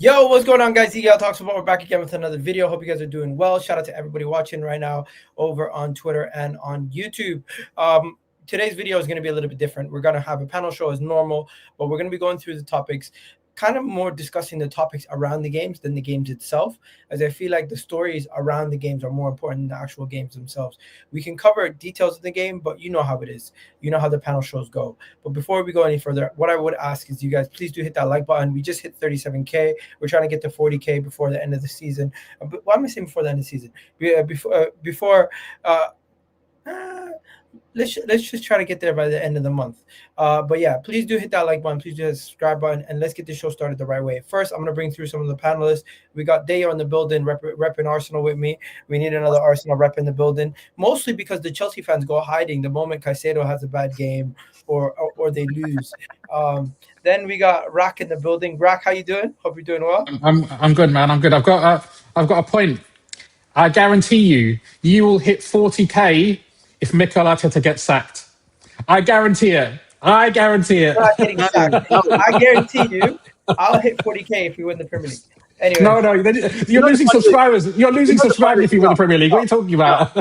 Yo, what's going on, guys? EGL Talks About. We're back again with another video. Hope you guys are doing well. Shout out to everybody watching right now over on Twitter and on YouTube. Today's video is going to be a little bit different. We're going to have a panel show as normal, but we're going to be going through the topics, kind of more discussing the topics around the games than the games itself, as I feel like the stories around the games are more important than the actual games themselves. We can cover details of the game, but you know how it is. You know how the panel shows go. But before we go any further, what I would ask is you guys, please do hit that like button. We just hit 37K. We're trying to get to 40K before the end of the season. Why am I saying before the end of the season? Let's just try to get there by the end of the month. But yeah, please do hit that like button. Please do hit the subscribe button, and let's get the show started the right way. First, I'm going to bring through some of the panelists. We got Dayo in the building, repping Arsenal with me. We need another Arsenal rep in the building, mostly because the Chelsea fans go hiding the moment Caicedo has a bad game or they lose. Then we got Rack in the building. Rack, how you doing? Hope you're doing well. I'm good, man. I'm good. I've got a point. I guarantee you will hit 40K if Mikel Arteta gets sacked. I guarantee it. I'm not getting sacked. I guarantee you, I'll hit 40K if we win the Premier League. Anyway. No, you're losing subscribers. You're losing subscribers if you win the Premier League. What are you talking about?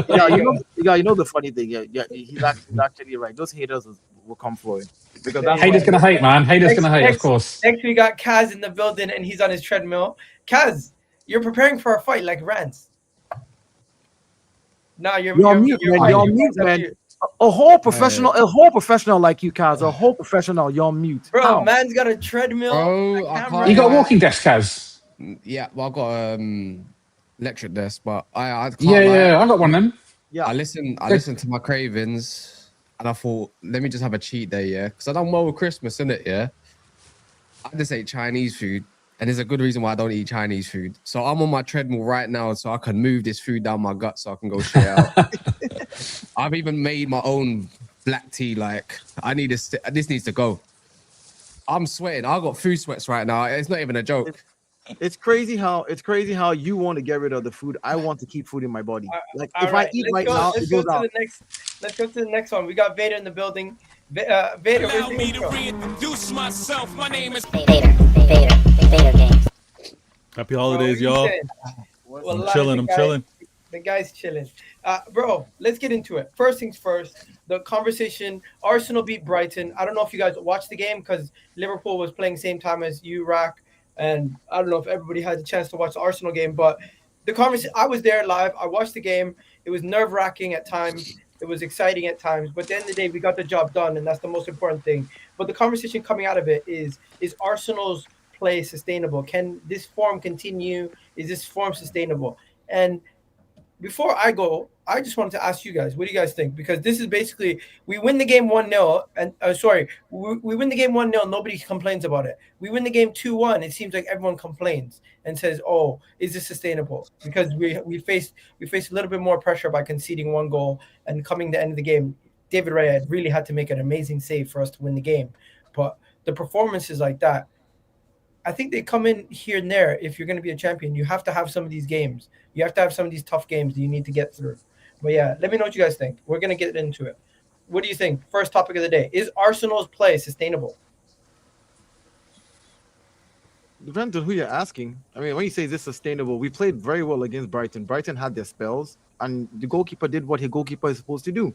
You know the funny thing. Yeah, he's actually right. Those haters will come for it. Because haters gonna hate, man. Haters gonna hate, of course. Next, we got Kaz in the building, and he's on his treadmill. Kaz, you're preparing for a fight like Rance. No, you're mute, man. A whole professional like you, Kaz. A whole professional, you're mute. Bro, man's got a treadmill. Bro, you got a walking desk, Kaz. Yeah, well, I've got electric desk, but I can't I've got one of them. Yeah, I listened to my cravings, and I thought, let me just have a cheat day, yeah, because I done well with Christmas, innit, yeah. I just ate Chinese food, and there's a good reason why I don't eat Chinese food. So I'm on my treadmill right now, so I can move this food down my gut, so I can go straight out. I've even made my own black tea. Like, I need this. This needs to go. I'm sweating. I got food sweats right now. It's not even a joke. It's crazy how you want to get rid of the food. I want to keep food in my body. Like if I eat right now, it goes out. Let's go to the next one. We got Vader in the building. Vader, allow me to reintroduce myself. My name is Vader Games. Happy holidays, y'all. I'm chilling. The guy's chilling. Bro, let's get into it. First things first, the conversation. Arsenal beat Brighton. I don't know if you guys watched the game because Liverpool was playing same time as you, Rack. And I don't know if everybody had the chance to watch the Arsenal game, but the conversation, I was there live. I watched the game. It was nerve-wracking at times. It was exciting at times. But at the end of the day, we got the job done, and that's the most important thing. But the conversation coming out of it is Arsenal's play sustainable? Can this form continue? Is this form sustainable? And before I go, I just wanted to ask you guys, what do you guys think? Because this is basically, we win the game 1-0, and we win the game 1-0, nobody complains about it. We win the game 2-1, it seems like everyone complains and says, oh, is this sustainable? Because we faced a little bit more pressure by conceding one goal, and coming to the end of the game, David Raya really had to make an amazing save for us to win the game. But the performances like that, I think they come in here and there. If you're going to be a champion, you have to have some of these games. You have to have some of these tough games that you need to get through. But yeah, let me know what you guys think. We're going to get into it. What do you think? First topic of the day. Is Arsenal's play sustainable? Depends on who you're asking. I mean, when you say is this sustainable, we played very well against Brighton. Brighton had their spells, and the goalkeeper did what a goalkeeper is supposed to do.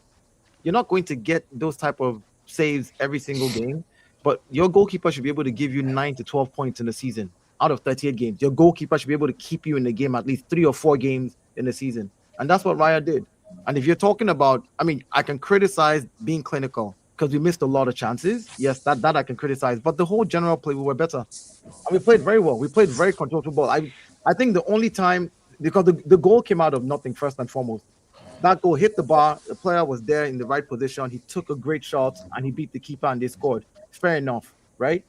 You're not going to get those type of saves every single game, but your goalkeeper should be able to give you 9 to 12 points in the season out of 38 games. Your goalkeeper should be able to keep you in the game at least 3 or 4 games in the season. And that's what Raya did. And if you're talking about, I mean, I can criticize being clinical because we missed a lot of chances. Yes, that I can criticize. But the whole general play, we were better. And we played very well. We played very controlled football. I think the only time, because the goal came out of nothing first and foremost. That goal hit the bar. The player was there in the right position. He took a great shot and he beat the keeper and they scored. Fair enough, right?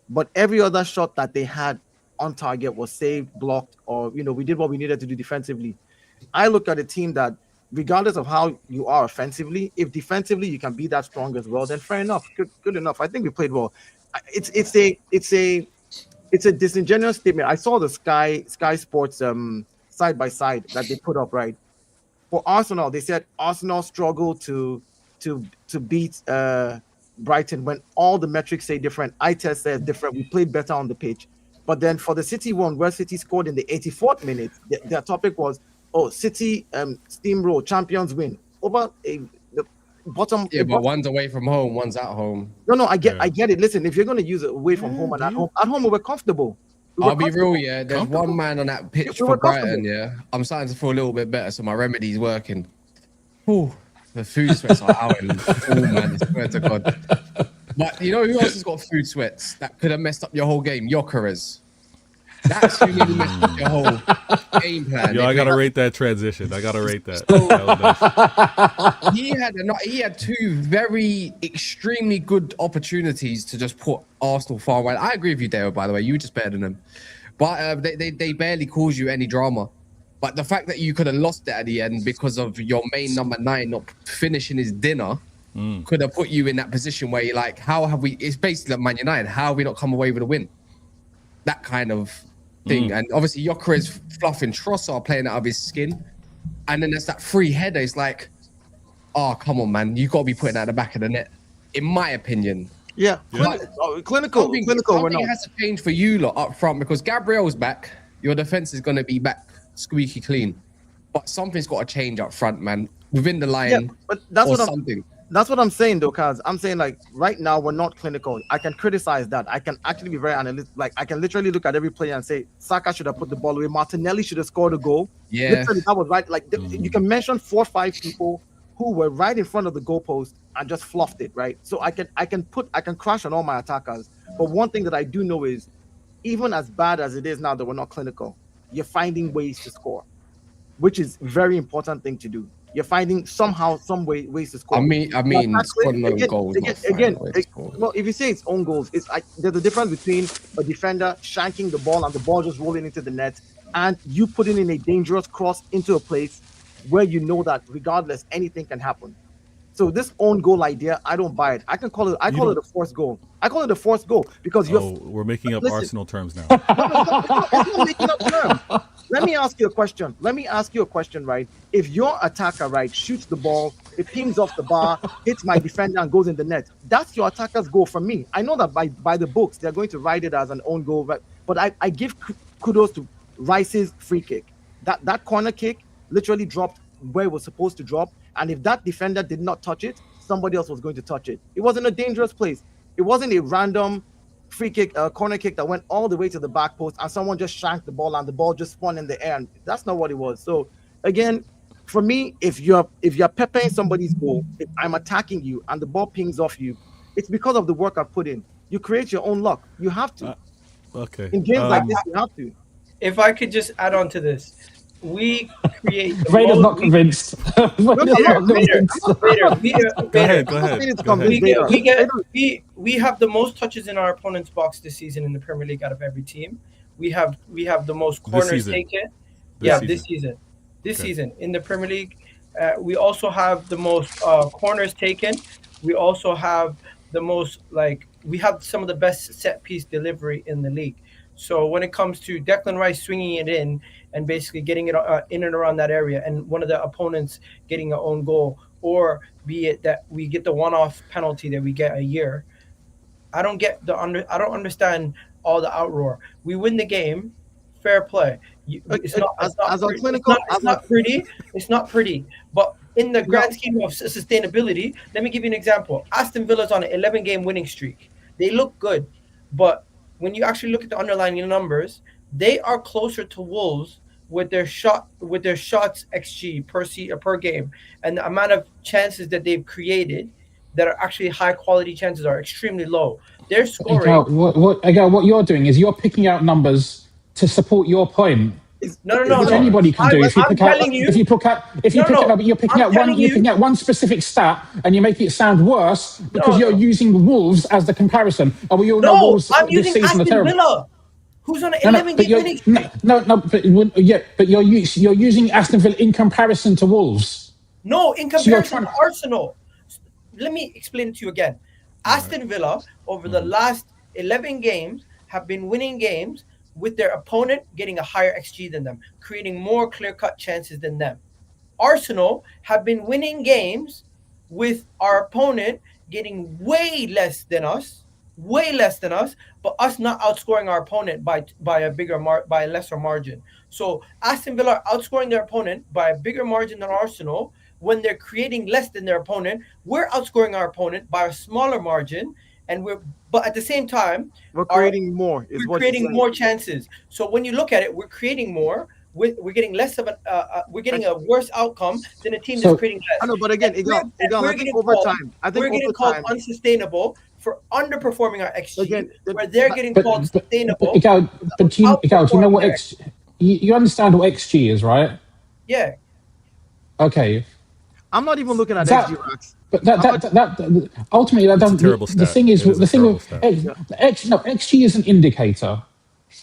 But every other shot that they had on target was saved, blocked, or, we did what we needed to do defensively. I look at a team that, regardless of how you are offensively, if defensively you can be that strong as well, then fair enough, good enough. I think we played well. It's a disingenuous statement. I saw the Sky Sports side by side that they put up, right? For Arsenal, they said Arsenal struggled to beat Brighton when all the metrics say different. Eye test says different. We played better on the pitch. But then for the City one, where City scored in the 84th minute, their topic was, "Oh, City steamroll, champions win over the bottom." Yeah, but one's away from home, one's at home. No, I get it. Listen, if you're gonna use it away from home and at home we were comfortable. I'll be real, yeah. There's one man on that pitch for Brighton, yeah. I'm starting to feel a little bit better, so my remedy's working. Whew, the food sweats are howling. Oh man, I swear to God. But you know who else has got food sweats that could have messed up your whole game? Gyokeres. That's who nearly messed up your whole game plan. Yo, I gotta rate that transition. I gotta rate that. He had two very extremely good opportunities to just put Arsenal far away. I agree with you, Dale. By the way, you were just better than them. But they barely cause you any drama. But the fact that you could have lost it at the end because of your main number 9 not finishing his dinner could have put you in that position where you're like, how have we? It's basically like Man United. How have we not come away with a win? That kind of thing. And obviously Gyokeres fluffing Trossard playing out of his skin. And then there's that free header. It's like, oh, come on, man. You got to be putting that at the back of the net, in my opinion. Yeah. Clinical. Something has to change for you lot up front because Gabriel's back. Your defense is going to be back squeaky clean. But something's got to change up front, man. Within the line, yeah, but that's or what something. That's what I'm saying, though, cuz I'm saying, like, right now we're not clinical. I can criticize that. I can actually be very analytical. Like, I can literally look at every player and say, Saka should have put the ball away. Martinelli should have scored a goal. Yeah, literally, that was right. Like, you can mention 4 or 5 people who were right in front of the goalpost and just fluffed it, right? So I can crash on all my attackers. But one thing that I do know is, even as bad as it is now that we're not clinical, you're finding ways to score, which is a very important thing to do. You're finding somehow, some ways to score. I mean, scoring own goals. Well, if you say it's own goals, it's like there's a difference between a defender shanking the ball and the ball just rolling into the net, and you putting in a dangerous cross into a place where you know that regardless, anything can happen. So this own goal idea, I don't buy it. I call it a forced goal. I call it a forced goal because we're making up Arsenal terms now. It's not making up terms. Let me ask you a question, right? If your attacker, right, shoots the ball, it pings off the bar, hits my defender and goes in the net, that's your attacker's goal for me. I know that by the books, they're going to write it as an own goal, but I give kudos to Rice's free kick. That corner kick literally dropped where it was supposed to drop. And if that defender did not touch it, somebody else was going to touch it. It wasn't a dangerous place. It wasn't a random free kick, corner kick that went all the way to the back post and someone just shanked the ball and the ball just spun in the air. And that's not what it was. So again, for me, if you're peppering somebody's goal, if I'm attacking you and the ball pings off you, it's because of the work I've put in. You create your own luck. You have to. Okay. In games like this, you have to. If I could just add on to this, we create. Raider's not convinced. Go ahead. We have the most touches in our opponent's box this season in the Premier League out of every team. We have the most corners taken. This season in the Premier League. We also have the most corners taken. We also have the most we have some of the best set piece delivery in the league. So when it comes to Declan Rice swinging it in and basically getting it in and around that area, and one of the opponents getting an own goal, or be it that we get the one-off penalty that we get a year, I don't understand all the outroar. We win the game, fair play. It's not pretty. But in the grand scheme of sustainability, let me give you an example. Aston Villa's on an 11-game winning streak. They look good, but when you actually look at the underlying numbers, they are closer to Wolves with their shots XG per game, and the amount of chances that they've created that are actually high quality chances are extremely low. They're scoring. What you're doing is you're picking out numbers to support your point. No. Anybody can do. You're picking out one specific stat and you're making it sound worse because you're using Wolves as the comparison. I'm using Aston Villa, who's on an 11-game winning streak. But you're using Aston Villa in comparison to Wolves. No, in comparison to Arsenal. Let me explain it to you again. Aston Villa over the last 11 games have been winning games with their opponent getting a higher XG than them, creating more clear-cut chances than them. Arsenal have been winning games with our opponent getting way less than us, way less than us, but us not outscoring our opponent by a lesser margin. So Aston Villa are outscoring their opponent by a bigger margin than Arsenal when they're creating less than their opponent. We're outscoring our opponent by a smaller margin, and but at the same time, We're creating more. Is we're what creating you're saying. more chances. So when you look at it, we're creating more. We're getting less of we're getting a worse outcome than a team that's creating less. I know, but again, I think over time, we're getting called unsustainable for underperforming our XG, Again, where they're getting called sustainable. Do you know what you understand what XG is, right? Yeah. Okay. I'm not even looking at That- XG racks. But that ultimately that doesn't. terrible The stat. thing is, It is a the thing terrible with stat. XG is an indicator.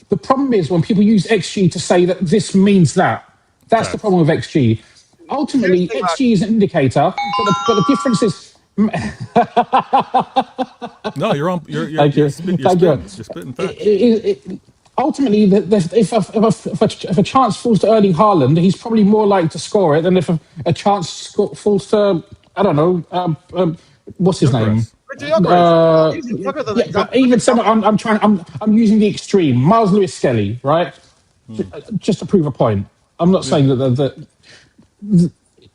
The problem is when people use XG to say that this means that. That's the Facts. problem with XG. Ultimately, Seriously, XG is an indicator, but the difference is. No, you're on. You're Thank you. Thank you. you're spitting facts. Ultimately, if a chance falls to Erling Haaland, he's probably more likely to score it than if a chance falls to, I don't know, what's his name? Even so, I'm using the extreme. Miles Lewis Skelly, right? Just to prove a point. I'm not saying that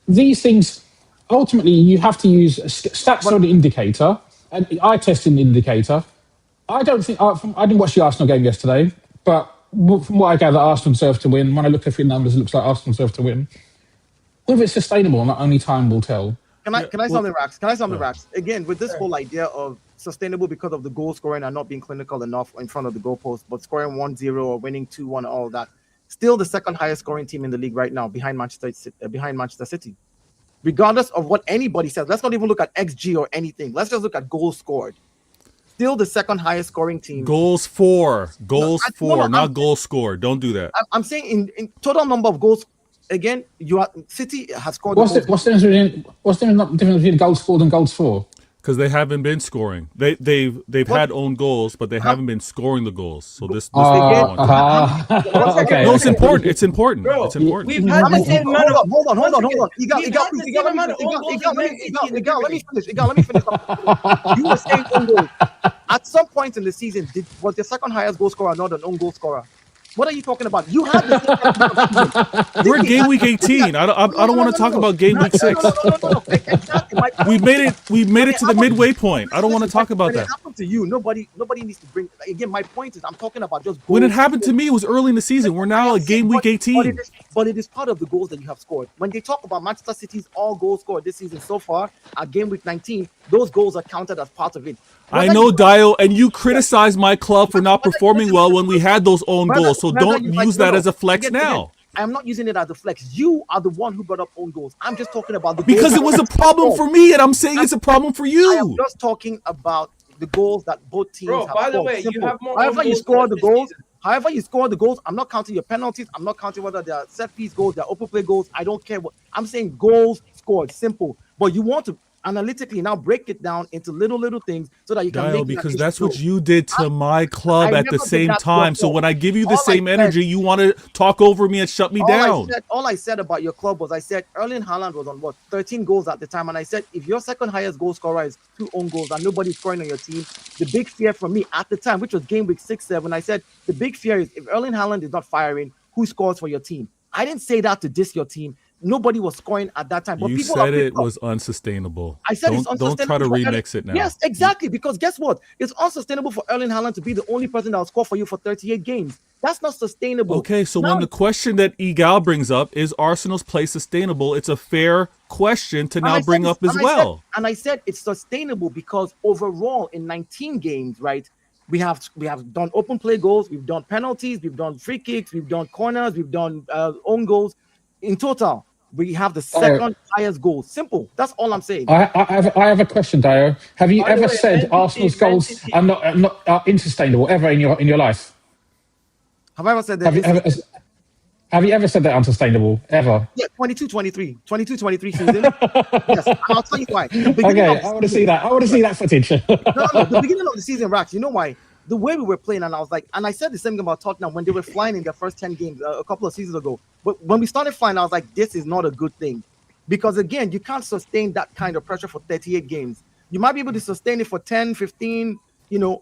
these things. Ultimately, you have to use stats are an indicator, and eye test an indicator. I don't think I didn't watch the Arsenal game yesterday, but from what I gather, Arsenal deserve to win. When I look at the numbers, it looks like Arsenal deserve to win. Whether it's sustainable or not, only time will tell. Can I something racks? Can I something racks? Again, with this whole idea of sustainable because of the goal scoring and not being clinical enough in front of the goalpost, but scoring 1-0 or winning 2-1, all of that. Still the second highest scoring team in the league right now, behind Manchester City. Regardless of what anybody says, let's not even look at XG or anything. Let's just look at goals scored. Still the second highest scoring team. Goals for, not goals scored. Don't do that. I'm saying in total number of goals. Again, City has scored. What's the difference between goals scored and goals for? Because they haven't been scoring. They've had own goals, but they haven't been scoring the goals. So this Okay. No, it's important. It's important. Bro, it's important. We've had the same amount of. Hold on. Let me finish. You were saying own goals. At some point in the season, was the second highest goal scorer not an own goal scorer? What are you talking about? You had the We're in game week 18. I don't want to talk about game week 6. No. Exactly. We made it to the midway point. I don't want to talk about that. It happened to you. Nobody needs to bring. Again, my point is, I'm talking about just goals. When it happened to me, it was early in the season. We're now at game week 18. But it is part of the goals that you have scored. When they talk about Manchester City's all goals scored this season so far at game week 19, those goals are counted as part of it. I know, Dio, and you criticized my club for not performing well when we had those own goals. So don't use that as a flex now. I'm not using it as a flex. You are the one who brought up own goals. I'm just talking about the goals. Because it was a problem for me, and I'm saying it's a problem for I am you. just talking about the goals that both teams have By the scored. way, Simple. you have more. However you score the goals, I'm not counting your penalties. I'm not counting whether they're set piece goals, they're open play goals. I don't care what I'm saying. Goals scored, simple. But you want to analytically now break it down into little things so that you can make because that's what you did to my club at the same time. So when I give you the All same I said- energy, you want to talk over me and shut me down. All I said about your club was I said Erling Haaland was on 13 goals at the time, and I said if your second highest goal scorer is 2 own goals and nobody's scoring on your team, the big fear for me at the time, which was game week 6-7, I said the big fear is if Erling Haaland is not firing, who scores for your team? I didn't say that to diss your team. Nobody was scoring at that time. But You people said it was unsustainable. I said don't, it's don't try to unsustainable remix it now. Yes, exactly. Because guess what? It's unsustainable for Erling Haaland to be the only person that will score for you for 38 games. That's not sustainable. Okay, so Now- when the question that Egal brings up is Arsenal's play sustainable, it's a fair question to now bring up as well. And I said it's sustainable because overall in 19 games, right? We have done open play goals, we've done penalties, we've done free kicks, we've done corners, we've done own goals. In total, we have the second highest goals. Simple. That's all I'm saying. I have a question, Dio. Have you By the ever way, said Man Arsenal's City- goals are not unsustainable ever in your life? Have I ever said that? Have you ever said that unsustainable ever? Yeah, 22-23 season. Yes, and I'll tell you why. Okay, I want to see that. I want to see that footage. No, the beginning of the season, Rax, you know why? The way we were playing, and I was like, and I said the same thing about Tottenham when they were flying in their first 10 games a couple of seasons ago. But when we started flying, I was like, this is not a good thing. Because again, you can't sustain that kind of pressure for 38 games. You might be able to sustain it for 10, 15,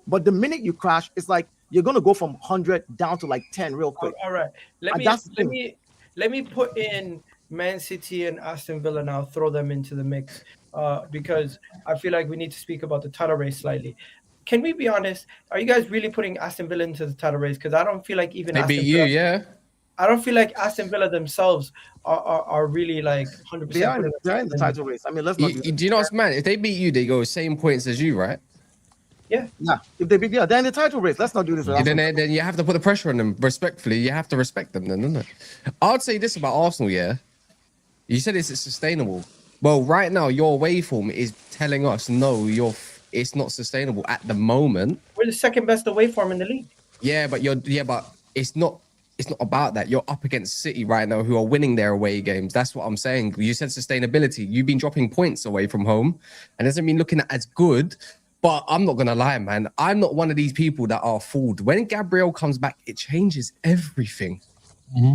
But the minute you crash, it's like you're gonna go from 100 down to like 10 real quick. All right. Let me put in Man City and Aston Villa now. Throw them into the mix because I feel like we need to speak about the title race slightly. Can we be honest? Are you guys really putting Aston Villa into the title race? Because I don't feel like even they Aston beat Villa, you, yeah. I don't feel like Aston Villa themselves are really like 100%. They're in the title race. I mean, let's not. Do you know what's mad? If they beat you, they go same points as you, right? Yeah. If they beat, they're in the title race. Let's not do this. Then you have to put the pressure on them respectfully. You have to respect them, then, isn't it? I'd say this about Arsenal, yeah. You said it's sustainable. Well, right now your waveform is telling us no, it's not sustainable at the moment. We're the second best away form in the league. Yeah, but it's not about that. You're up against City right now, who are winning their away games. That's what I'm saying. You said sustainability. You've been dropping points away from home, and doesn't mean looking at as good. But I'm not gonna lie, man. I'm not one of these people that are fooled. When Gabriel comes back, it changes everything. Mm-hmm.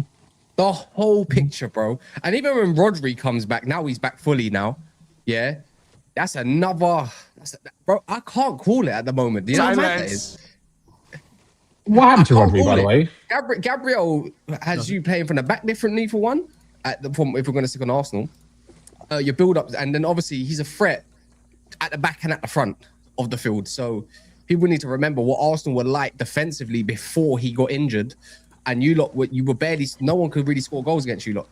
The whole picture, bro. And even when Rodri comes back, now he's back fully now. Yeah, that's another. Bro, I can't call it at the moment. Do you know how mad that is? What happened to Rodri, by the way? Gabriel has you playing from the back differently for one. If we're going to stick on Arsenal, your build up, and then obviously he's a threat at the back and at the front of the field. So people need to remember what Arsenal were like defensively before he got injured, and you were barely. No one could really score goals against you lot.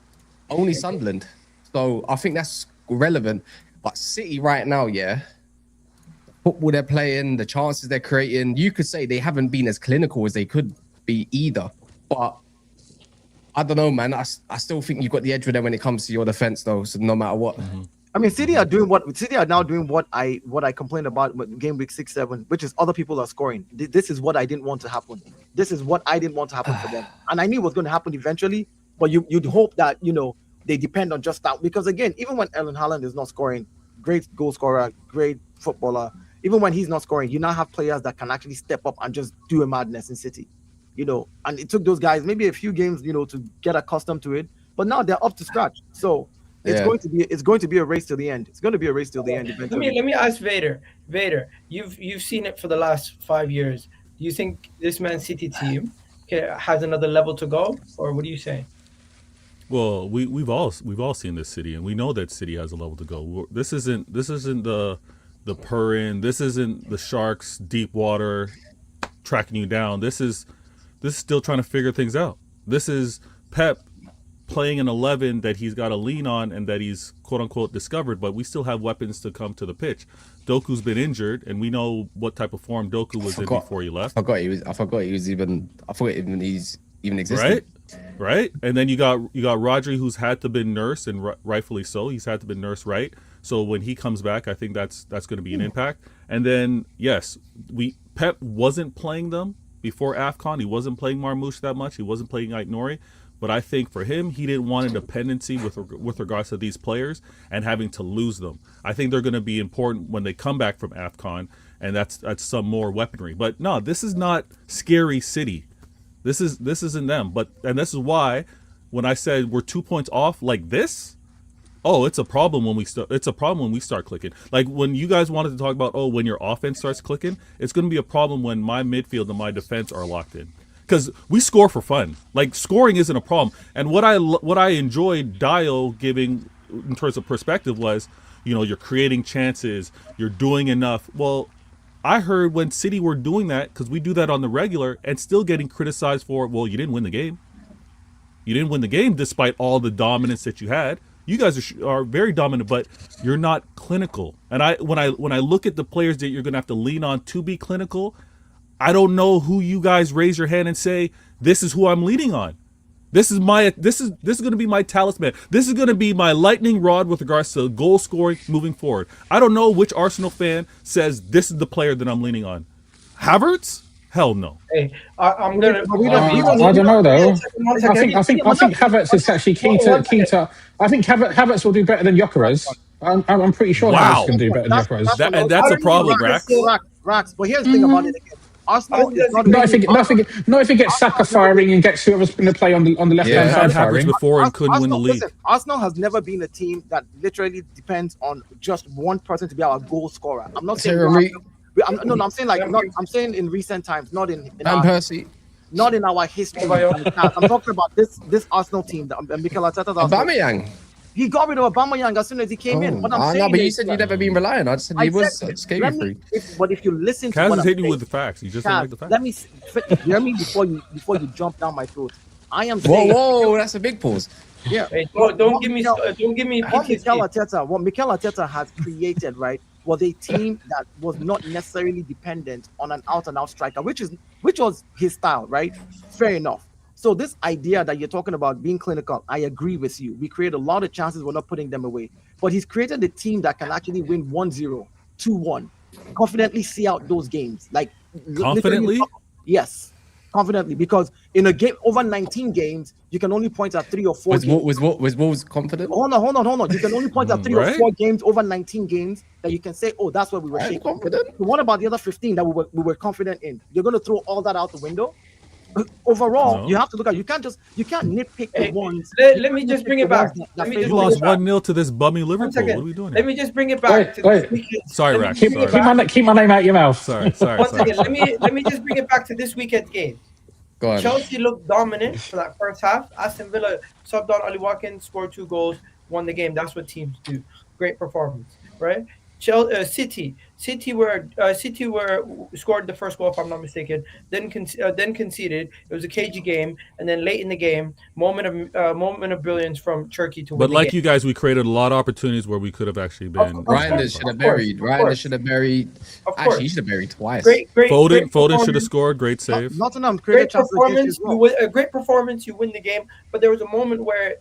Only Sunderland. So I think that's relevant. But City right now, yeah. Football they're playing, the chances they're creating, you could say they haven't been as clinical as they could be either. But I don't know, man. I still think you've got the edge with them when it comes to your defense, though. So no matter what. Mm-hmm. I mean, City are now doing what I complained about with game week 6-7, which is other people are scoring. This is what I didn't want to happen. This is what I didn't want to happen for them, and I knew it was going to happen eventually. But you'd hope that they depend on just that, because again, even when Erling Haaland is not scoring, great goal scorer, great footballer. Even when he's not scoring, you now have players that can actually step up and just do a madness in City, and it took those guys maybe a few games, to get accustomed to it, but now they're up to scratch. So it's going to be a race till the end. It's going to be a race till the end eventually. Let me ask Vader. Vader, you've seen it for the last 5 years. Do you think this Man City team has another level to go, or what do you say? Well, we've all seen this City, and we know that City has a level to go. This isn't the purring. This isn't the Sharks deep water tracking you down. This is still trying to figure things out. This is Pep playing an 11 that he's got to lean on and that he's quote unquote discovered, but we still have weapons to come to the pitch. Doku's been injured, and we know what type of form Doku was in before he left. I forgot he's even existed. Right. And then you got Rodri, who's had to been nursed, and rightfully so. He's had to been nursed, right? So when he comes back, I think that's going to be an impact. And then yes, Pep wasn't playing them before AFCON. He wasn't playing Marmoush that much. He wasn't playing Aït-Nouri. But I think for him, he didn't want a dependency with regards to these players and having to lose them. I think they're going to be important when they come back from AFCON, and that's some more weaponry. But no, this is not scary City. This isn't them. And this is why when I said we're 2 points off like this, it's a problem when we start clicking. Like when you guys wanted to talk about when your offense starts clicking, it's going to be a problem when my midfield and my defense are locked in. Because we score for fun. Like scoring isn't a problem. And what I enjoyed Dio giving in terms of perspective was, you're creating chances, you're doing enough. Well, I heard when City were doing that, because we do that on the regular, and still getting criticized for, well, you didn't win the game. You didn't win the game despite all the dominance that you had. You guys are very dominant, but you're not clinical. And when I look at the players that you're going to have to lean on to be clinical, I don't know who you guys raise your hand and say, this is who I'm leaning on. This is going to be my talisman. This is going to be my lightning rod with regards to goal scoring moving forward. I don't know which Arsenal fan says this is the player that I'm leaning on. Havertz? Hell no. Hey, I'm gonna. I don't know though. I think Havertz is actually key to. I think Havertz will do better than Gyokeres. I'm pretty sure Havertz can do better than Gyokeres. And that's a problem, Rax. But here's the thing about it again. Arsenal is not if he gets Saka firing and gets whoever's going to play on the left hand side firing. Before and couldn't win the league. Listen, Arsenal has never been a team that literally depends on just one person to be our goal scorer. I'm not saying I'm saying like I'm saying in recent times, not in Van Persie. not in our history. I'm talking about this Arsenal team, Mikel Arteta's Arsenal. Aubameyang. He got rid of Aubameyang as soon as he came in. What I'm saying no, but you is, said you'd never been relying. I just said he was. I just gave you three. But if you listen to Kaz what is I'm hitting you saying, with the facts. You just don't like the facts. let me hear me before you jump down my throat. I am saying. Whoa, that's a big pause. Yeah. Hey, don't give me What PTSD. Mikel Arteta has created, right, was a team that was not necessarily dependent on an out-and-out striker, which was his style, right? Fair enough. So this idea that you're talking about being clinical, I agree with you. We create a lot of chances, we're not putting them away. But he's created a team that can actually win 1-0, 2-1, confidently see out those games. Like Confidently? Yes. Confidently, because in a game over 19 games, you can only point at 3 or 4 games. Was Wolves confident? Hold on. You can only point at 3 or 4 games over 19 games that you can say, oh, that's where we were shaking. Confident. So what about the other 15 that we were confident in? You're going to throw all that out the window? Overall, you have to look at. You can't nitpick the ones. Let me just bring it back. We lost 1-0 to this bummy Liverpool. What are we doing here? Let me just bring it back. Sorry, Rack. Keep my name out your mouth. Sorry. Once again, let me just bring it back to this weekend's game. Go on. Chelsea looked dominant for that first half. Aston Villa subbed on Ali Watkins, scored 2 goals, won the game. That's what teams do. Great performance, right? City were scored the first goal, if I'm not mistaken. Then conceded. It was a cagey game, and then late in the game, moment of brilliance from Cherki to win. But like the game. you guys, we created a lot of opportunities where we could have actually been. Ryan should have buried. Actually, he should have buried twice. Great Foden should have scored. Great save. Nottingham Great performance. Great performance. You win the game. But there was a moment where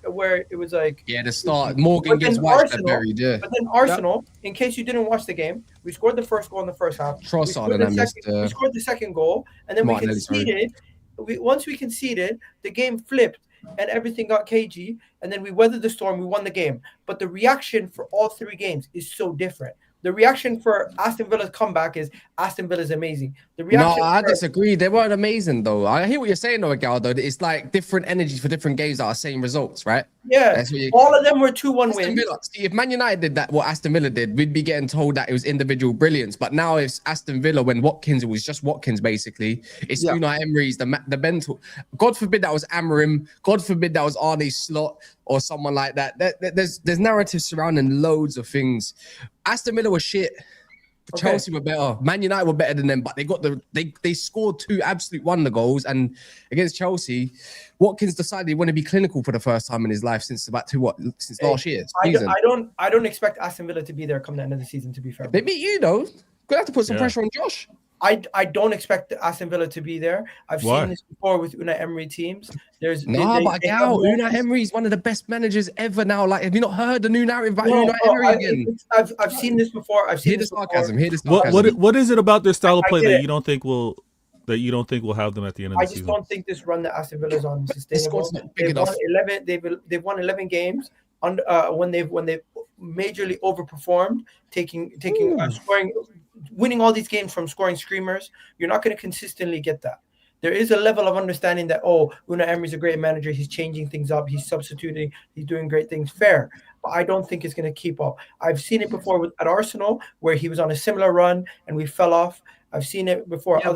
it was like the start. Morgan gets White buried. Yeah. But then Arsenal, in case you didn't watch the game, we scored the first goal in the first half. We scored the second goal, and then we conceded. Once we conceded, the game flipped and everything got cagey, and then we weathered the storm. We won the game. But the reaction for all 3 games is so different. The reaction for Aston Villa's comeback is Aston Villa's amazing. The reaction. No, I disagree. They weren't amazing though. I hear what you're saying, though, Galdo. It's like different energies for different games that are same results, right? Yeah. All of them were 2-1 wins. See, if Man United did that, what Aston Villa did, we'd be getting told that it was individual brilliance. But now it's Aston Villa when Watkins, it was just Watkins basically. It's Unai Emery's the mental. God forbid that was Amorim. God forbid that was Arne Slot or someone like that. There's narratives surrounding loads of things. Aston Villa was shit. Chelsea were better. Man United were better than them, but they scored 2 absolute wonder goals. And against Chelsea, Watkins decided he wanted to be clinical for the first time in his life since last year. I don't expect Aston Villa to be there come the end of the season. To be fair, they beat you though. Gonna have to put some pressure on Josh. I don't expect Aston Villa to be there. I've seen this before with Unai Emery teams. Unai Emery is one of the best managers ever now. Like, have you not heard the new narrative about Unai Emery again? I've seen this before. Hear the sarcasm. What is it about their style of play that you don't think will have them at the end of the season? I just don't think this run that Aston Villa's on is sustainable. They've won 11 games when they've majorly overperformed, scoring. Winning all these games from scoring screamers, you're not going to consistently get that. There is a level of understanding that, Unai Emery's a great manager. He's changing things up. He's substituting. He's doing great things. Fair. But I don't think it's going to keep up. I've seen it before at Arsenal where he was on a similar run and we fell off. I've seen it before. Yeah,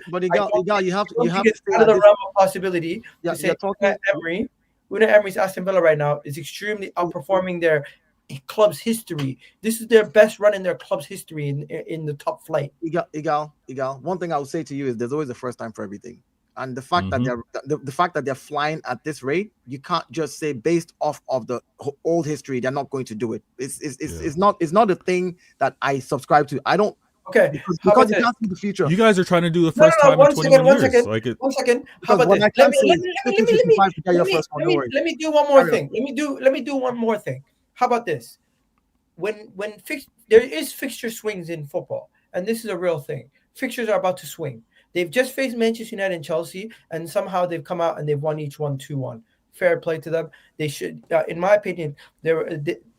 but you have to it's out of the realm of possibility to say Unai Emery's Aston Villa right now is extremely outperforming their club's history. This is their best run in their club's history in the top flight. Igal. One thing I would say to you is there's always a first time for everything, and the fact that they're flying at this rate, you can't just say based off of the old history they're not going to do it. It's not a thing that I subscribe to. I don't. Okay, because you can't see the future. You guys are trying to do the first time in 21 years. One second. How about this? Let me do one more thing. Let me do one more thing. How about this? There is fixture swings in football, and this is a real thing. Fixtures are about to swing. They've just faced Manchester United and Chelsea, and somehow they've come out and they've won each one 2-1. Fair play to them. They should, in my opinion,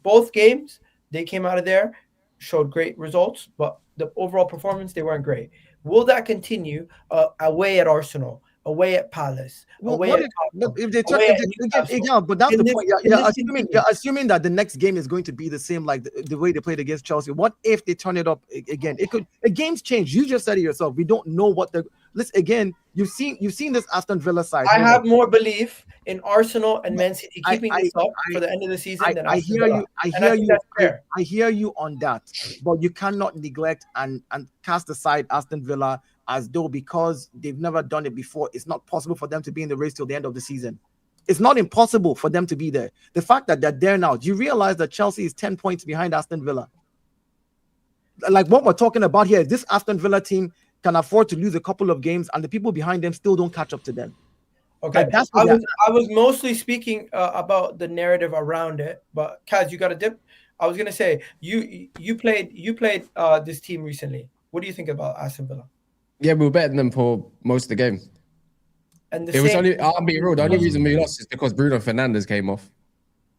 both games they came out of there, showed great results, but the overall performance they weren't great. Will that continue away at Arsenal? away at Palace, Well, away what at Tottenham, if they turn? away If at they, Newcastle. yeah, but that's In the this- point. in this season. You're assuming that the next game is going to be the same, like the way they played against Chelsea. What if they turn it up again? It could. The games change. You just said it yourself. We don't know what the. Listen again. You've seen this Aston Villa side. I have more belief in Arsenal and Man City I- keeping I- this up I- for the end of the season than I Aston hear Villa. you. I And hear think you. that's fair. I hear you on that, but you cannot neglect and cast aside Aston Villa as though because they've never done it before, it's not possible for them to be in the race till the end of the season. It's not impossible for them to be there. The fact that they're there now, do you realize that Chelsea is 10 points behind Aston Villa? Like what we're talking about here is this Aston Villa team can afford to lose a couple of games and the people behind them still don't catch up to them. Okay, Like, that's I what was mostly speaking about the narrative around it, but Kaz, you got a dip. I was gonna say you played this team recently. What do you think about Aston Villa? Yeah, we were better than them for most of the game. And the It was same, only, I'll be real, the only reason we lost is because Bruno Fernandes came off.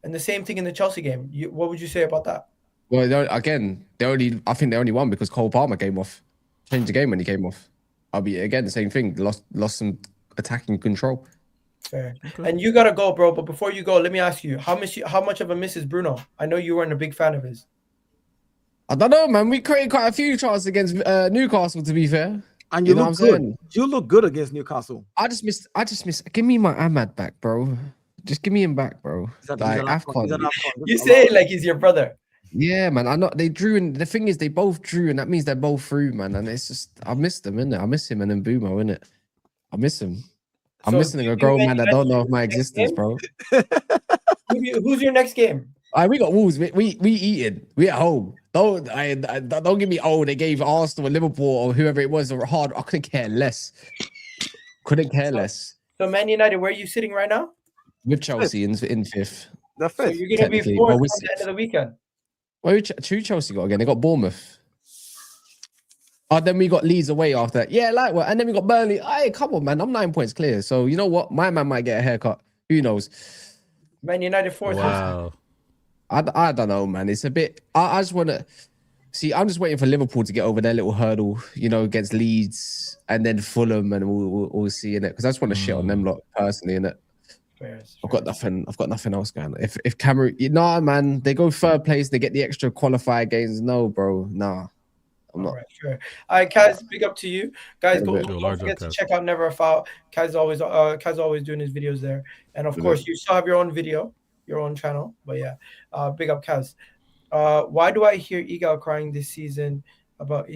and the same thing in the Chelsea game. What would you say about that? Well, again, I think they only won because Cole Palmer came off. Changed the game when he came off. I'll be again the same thing. Lost some attacking control. Fair. And you gotta go, bro. But before you go, let me ask you, how much of a miss is Bruno? I know you weren't a big fan of his. I don't know, man. We created quite a few chances against Newcastle, to be fair. and You you know look what I'm good. saying? You look good against Newcastle. I just miss. Give me my Ahmad back, bro. Just give me him back, bro. He's an Like AFCON. AFCON. You say it like he's your brother. Yeah, man. I know they drew, and the thing is, they both drew, and that means they're both through, man. And it's just, I miss them, innit? I miss him and then Bumo, innit? I miss him. I'm So missing do a you grown think man that you don't know guys of my next existence, game? bro. Who's your next game? We got Wolves. We eating. We at home. Don't give me. Oh, they gave Arsenal or Liverpool or whoever it was a hard. I couldn't care less. Couldn't care less. So Man United, where are you sitting right now? With Chelsea in fifth. The So fifth. you're gonna be technically, fourth well, by we're the end sixth. of the weekend. Well, who Chelsea got again? They got Bournemouth. Oh, then we got Leeds away after that. Yeah, like what? And then we got Burnley. Hey, come on, man. I'm 9 points clear. So you know what? My man might get a haircut. Who knows? Man United fourth. Wow. I don't know, man. It's a bit. I just want to see. I'm just waiting for Liverpool to get over their little hurdle, against Leeds and then Fulham, and we'll see in it. Because I just want to shit on them lot personally, in it. I've got nothing else going. If Cameroon, man, they go third place, they get the extra qualifier games. No, bro, nah, I'm not. All right, sure. All right, Kaz, big up to you guys. Yeah, Go, bit. don't Large forget up, to Kaz. check out Never a Foul. Kaz always doing his videos there, and of course you still have your own video, your own channel. But yeah, big up, Kaz. Why do I hear Egal crying this season about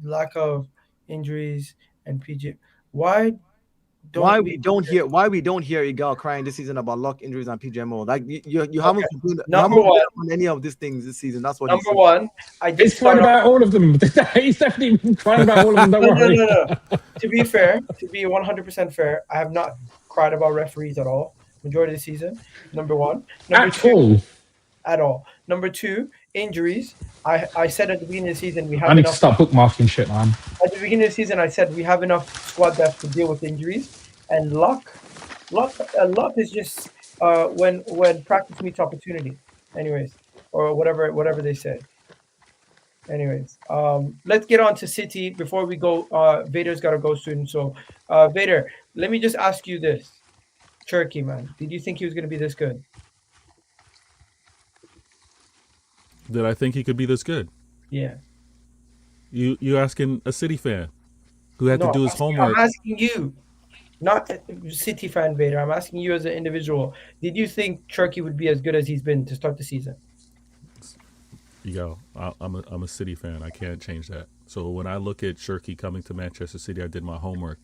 lack of injuries and PG? Why we don't hear Igal crying this season about luck injuries and PGMO? Like you haven't complained Number one. on any of these things this season. That's what Number one, I did He's crying about all of them. He's definitely been crying about all of them. Don't worry. No. To be fair, to be 100% fair, I have not cried about referees at all. Majority of the season. Number one. Number At two, all. at all. Number two, injuries. I said at the beginning of the season we have I need to enough. start bookmarking shit, man. At the beginning of the season, I said we have enough squad depth to deal with injuries, and luck is just when practice meets opportunity. Anyways, or whatever they say. Anyways, let's get on to City before we go. Vader's got to go soon. So, Vader, let me just ask you this: Cherki, man, did you think he was going to be this good? Did I think he could be this good? Yeah. You asking a City fan who had No, to do his homework? I'm asking you, not City fan Vader. I'm asking you as an individual. Did you think Cherki would be as good as he's been to start the season? I'm a City fan. I can't change that. So when I look at Cherki coming to Manchester City, I did my homework.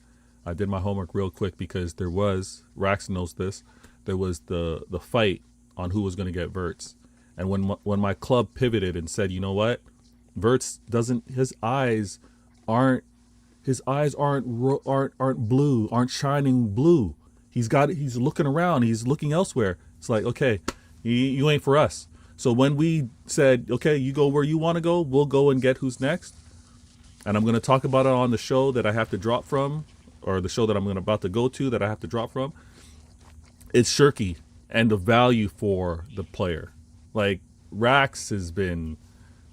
I did my homework real quick because there was, Rax knows this, there was the fight on who was going to get Wirtz. And when my club pivoted and said, you know what, Wirtz doesn't, his eyes aren't blue, aren't shining blue. He's looking around, he's looking elsewhere. It's like, okay, you ain't for us. So when we said, okay, you go where you want to go, we'll go and get who's next. And I'm going to talk about it on the show that I have to drop from, or the show that I'm about to go to that I have to drop from. It's Cherki and the value for the player. Like, Rax has been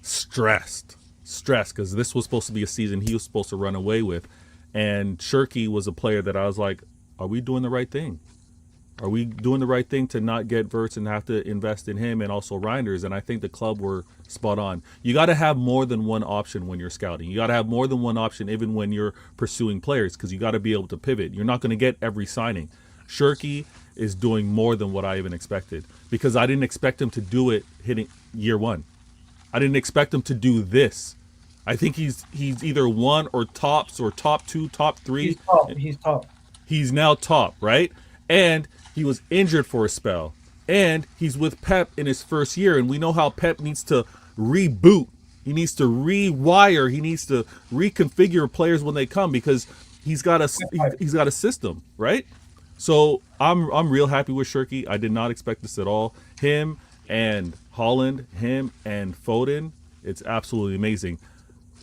stressed because this was supposed to be a season he was supposed to run away with. And Cherki was a player that I was like, are we doing the right thing? Are we doing the right thing to not get Wirtz and have to invest in him and also Reinders? And I think the club were spot on. You got to have more than one option when you're scouting. You got to have more than one option even when you're pursuing players, because you got to be able to pivot. You're not going to get every signing. Cherki is doing more than what I even expected, because I didn't expect him to do it hitting year one. I didn't expect him to do this. I think he's either one or tops or top two, top three. He's top. He's now top, right? And he was injured for a spell. And he's with Pep in his first year. And we know how Pep needs to reboot. He needs to rewire. He needs to reconfigure players when they come, because he's got a system, right? So I'm real happy with Cherki. I did not expect this at all. Him and Holland, him and Foden, it's absolutely amazing.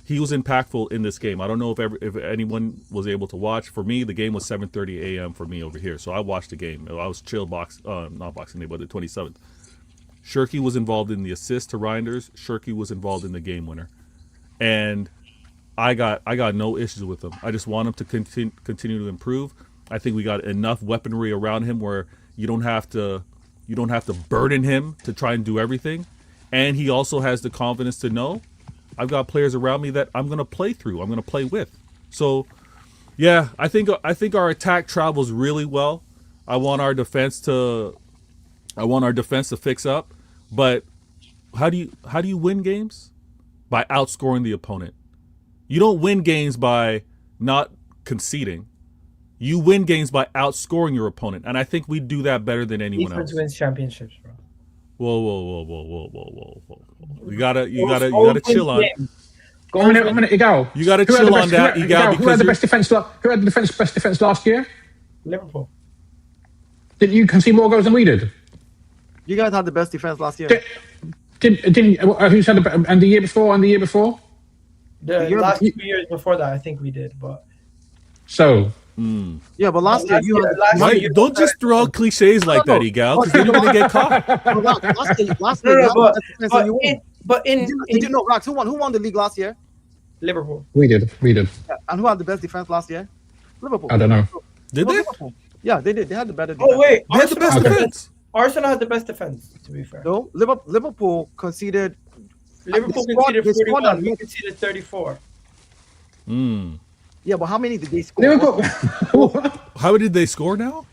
He was impactful in this game. I don't know if anyone was able to watch. For me, the game was 7:30 a.m. for me over here, so I watched the game. I was chill not Boxing Day, but the 27th. Cherki was involved in the assist to Reinders. Cherki was involved in the game winner, and I got no issues with him. I just want him to continue to improve. I think we got enough weaponry around him where you don't have to burden him to try and do everything, and he also has the confidence to know, I've got players around me that I'm going to play through. I'm going to play with. So, yeah, I think our attack travels really well. I want our defense to fix up. But how do you win games? By outscoring the opponent. You don't win games by not conceding. You win games by outscoring your opponent, and I think we do that better than anyone else. Defense wins championships, bro. Whoa. You gotta chill on. A minute, Igal. You gotta chill on that, Igal. Who had the best defense? Who had the best defense last year? Liverpool. Didn't you concede more goals than we did? You guys had the best defense last year. Who's had and the year before and the year before? The last 2 years before that, I think we did, but so. Yeah, but last year you had. Don't just throw out cliches like that, Igal, because then you're gonna get caught. Last year, Rax, who won the league last year? Liverpool. We did. Yeah. And who had the best defense last year? Liverpool. I don't know. Did they? Liverpool. Yeah, they did. They had the better defense. Oh wait, They had the best defense. Arsenal had the best defense. To be fair, No, Liverpool conceded. Liverpool They scored- conceded they scored 41. a We lot. conceded 34. Yeah, but how many did they score? Liverpool. How did they score now?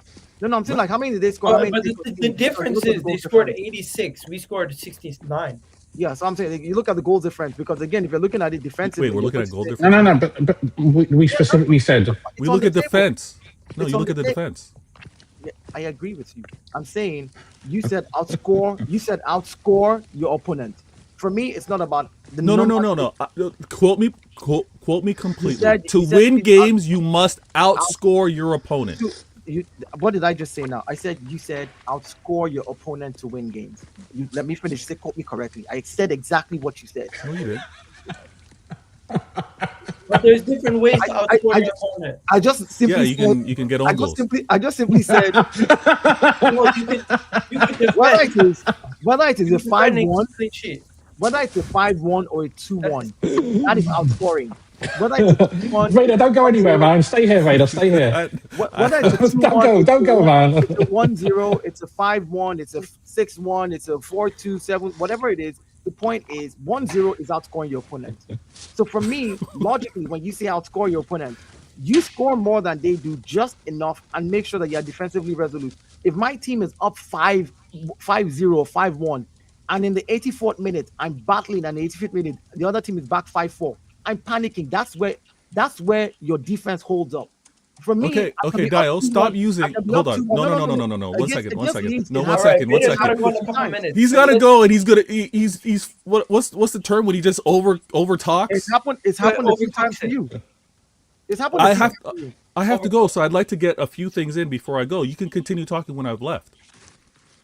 No, I'm saying like how many did they score? How But many the difference is they scored 86. We scored 69. Yeah, so I'm saying like, you look at the goal difference, because again, if you're looking at it defensively, Wait, we're looking at goal difference. No. But we specifically said. We look at defense. No, It's you on look at the the table. defense. Yeah, I agree with you. I'm saying you said outscore. You said outscore your opponent. For me, it's not about the No. number. Quote me completely. said- To you said win you- games, you must outscore your opponent. What did I just say now? You said outscore your opponent to win games. Let me finish. Say, quote me correctly. I said exactly what you said. No, you did. But there's different ways to outscore your opponent. I just simply Yeah, said, you can get on goals. I just simply said Well, you could defend. whether it is a 5-1, Clean sheet. whether it's a 5-1 or a 2-1, that is outscoring. Whether it's a 2-1, Vader, don't go anywhere, man. Stay here, Vader. Stay here. whether it's a 2-1, Don't go, man. it's a 1-0, it's a 5-1, it's a 6-1, it's a 4-2-7, whatever it is. The point is 1-0 is outscoring your opponent. So for me, logically, when you say outscore your opponent, you score more than they do, just enough, and make sure that you're defensively resolute. If my team is up 5-0 or 5-1, and in the 84th minute, I'm battling, and the 85th minute, the other team is back 5-4, I'm panicking. That's where your defense holds up. For me, Okay, Dio, stop using. Hold on. No. One second. No, one second. He's got to go, and he's gonna. He's what's the term when he just over talks? It's happened a few times to you. It's happened. I have to go, so I'd like to get a few things in before I go. You can continue talking when I've left.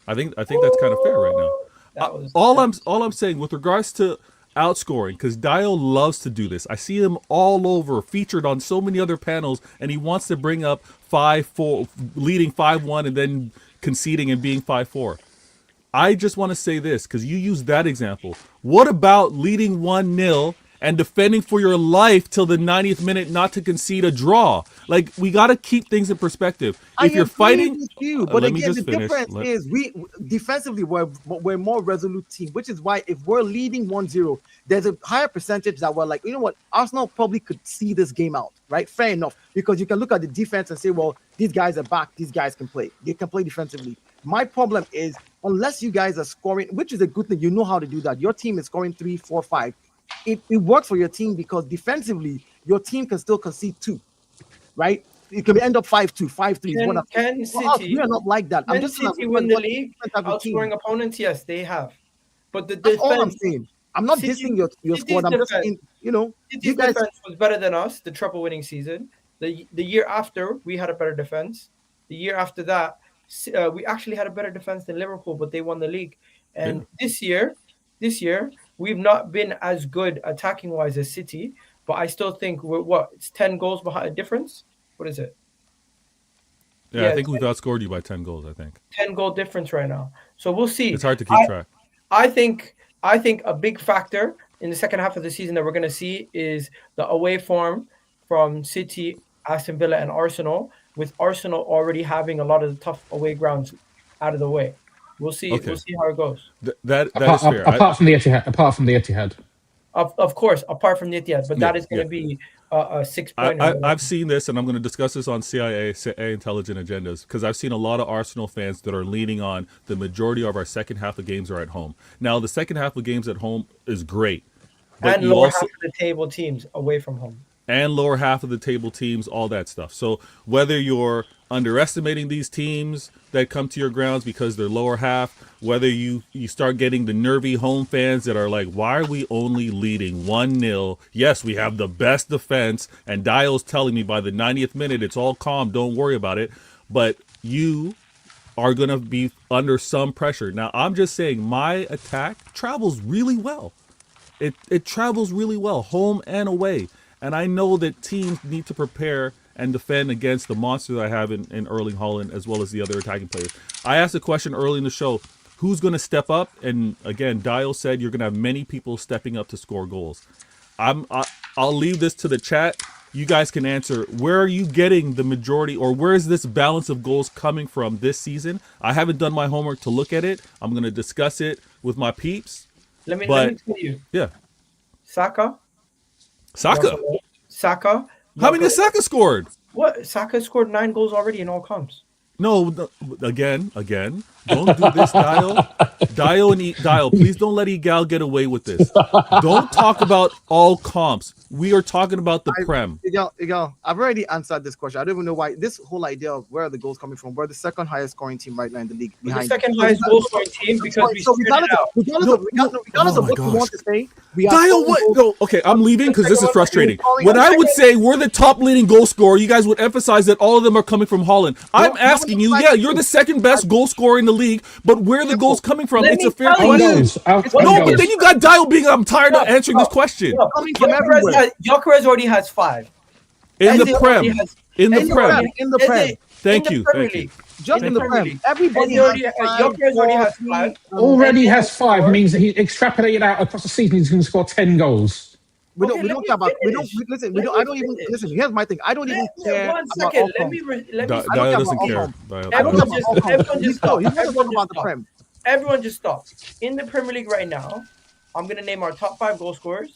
I think that's kind of fair right now. All I'm saying with regards to outscoring, because Dio loves to do this. I see him all over, featured on so many other panels, and he wants to bring up 5-4, leading 5-1, and then conceding and being 5-4. I just want to say this, because you used that example. What about leading 1-0 and defending for your life till the 90th minute not to concede a draw. Like, we got to keep things in perspective. If you're fighting, with you, but let me again, just the finish. difference is we defensively we're more resolute team, which is why if we're leading 1-0, there's a higher percentage that we're like, you know what, Arsenal probably could see this game out, right? Fair enough, because you can look at the defense and say, well, these guys are back, these guys can play, they can play defensively. My problem is, unless you guys are scoring, which is a good thing, you know how to do that. Your team is scoring 3, 4, 5. It works for your team because defensively, your team can still concede 2, right? It can end up 5-2, 5-3. Can City? We are not like that. I'm just City win the league, outscoring opponents. Yes, they have. But the That's defense. all I'm saying. I'm not dissing your squad. I'm just saying, you know, City's defense was better than us. The treble-winning season. The year after, we had a better defense. The year after that, we actually had a better defense than Liverpool, but they won the league. And this year, we've not been as good attacking-wise as City. But I still think it's 10 goals behind a difference. What is it? Yeah, I think we've outscored you by 10 goals, I think. 10-goal difference right now. So we'll see. It's hard to keep track. I think a big factor in the second half of the season that we're going to see is the away form from City, Aston Villa, and Arsenal, with Arsenal already having a lot of the tough away grounds out of the way. We'll see. Okay. We'll see how it goes. That is fair. Apart from the Etihad. Of course, apart from the Etihad, but that is going to be a 6-pointer. I've seen this, and I'm going to discuss this on CIA Intelligent Agendas, because I've seen a lot of Arsenal fans that are leaning on the majority of our second half of games are at home. Now, the second half of games at home is great. But and lower half of the table teams away from home. And lower half of the table teams, all that stuff. So whether you're underestimating these teams that come to your grounds because they're lower half, whether you start getting the nervy home fans that are like, why are we only leading 1-0? Yes, we have the best defense, and Dial's telling me by the 90th minute it's all calm, don't worry about it. But you are going to be under some pressure. Now, I'm just saying my attack travels really well. It travels really well, home and away. And I know that teams need to prepare and defend against the monster that I have in Erling Haaland, as well as the other attacking players. I asked a question early in the show, who's going to step up? And again, Dial said you're going to have many people stepping up to score goals. I'll leave this to the chat. You guys can answer. Where are you getting the majority, or where is this balance of goals coming from this season? I haven't done my homework to look at it. I'm going to discuss it with my peeps. Let me tell you. Yeah. Saka. How many has Saka scored? What? Saka scored 9 goals already in all comps. No, again. Don't do this, Dial. Dial, please don't let Egal get away with this. Don't talk about all comps. We are talking about the Prem. Egal, I've already answered this question. I don't even know why. This whole idea of where are the goals coming from? We're the second highest scoring team right now in the league. The second highest goal scoring team because we regardless of what you want to say, Dial, what? No, okay, I'm leaving because this is frustrating. When I would say we're the top leading goal scorer, you guys would emphasize that all of them are coming from Haaland. I'm asking you, you're the second best goal scorer in the league, but where are the goals coming from? It's a fair question. No, but then you got Dial being, I'm tired of answering this question. Gyokeres already has 5. In the Prem. Thank you. Just in the Prem. Everybody already has 5 means that he extrapolated out across the season he's going to score 10 goals. I don't even listen. Here's my thing. I don't even care. 1 second. Dial doesn't care. Everyone just stop. In the Premier League right now, I'm going to name our top 5 goal scorers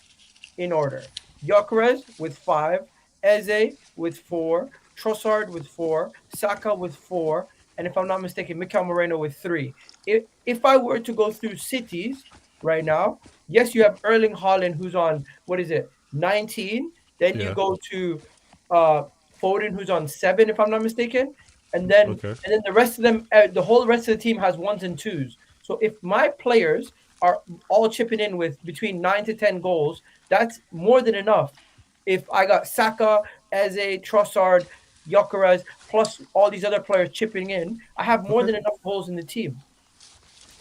in order. Gyokeres with 5, Eze with 4, Trossard with 4, Saka with 4, and if I'm not mistaken, Mikel Moreno with 3. If I were to go through cities right now, yes, you have Erling Haaland, who's on, 19. Then you go to Foden, who's on 7, if I'm not mistaken. And then the rest of them, the whole rest of the team has 1s and 2s. So if my players are all chipping in with between 9 to 10 goals, that's more than enough. If I got Saka, Eze, Trossard, Gyokeres, plus all these other players chipping in, I have more than enough goals in the team.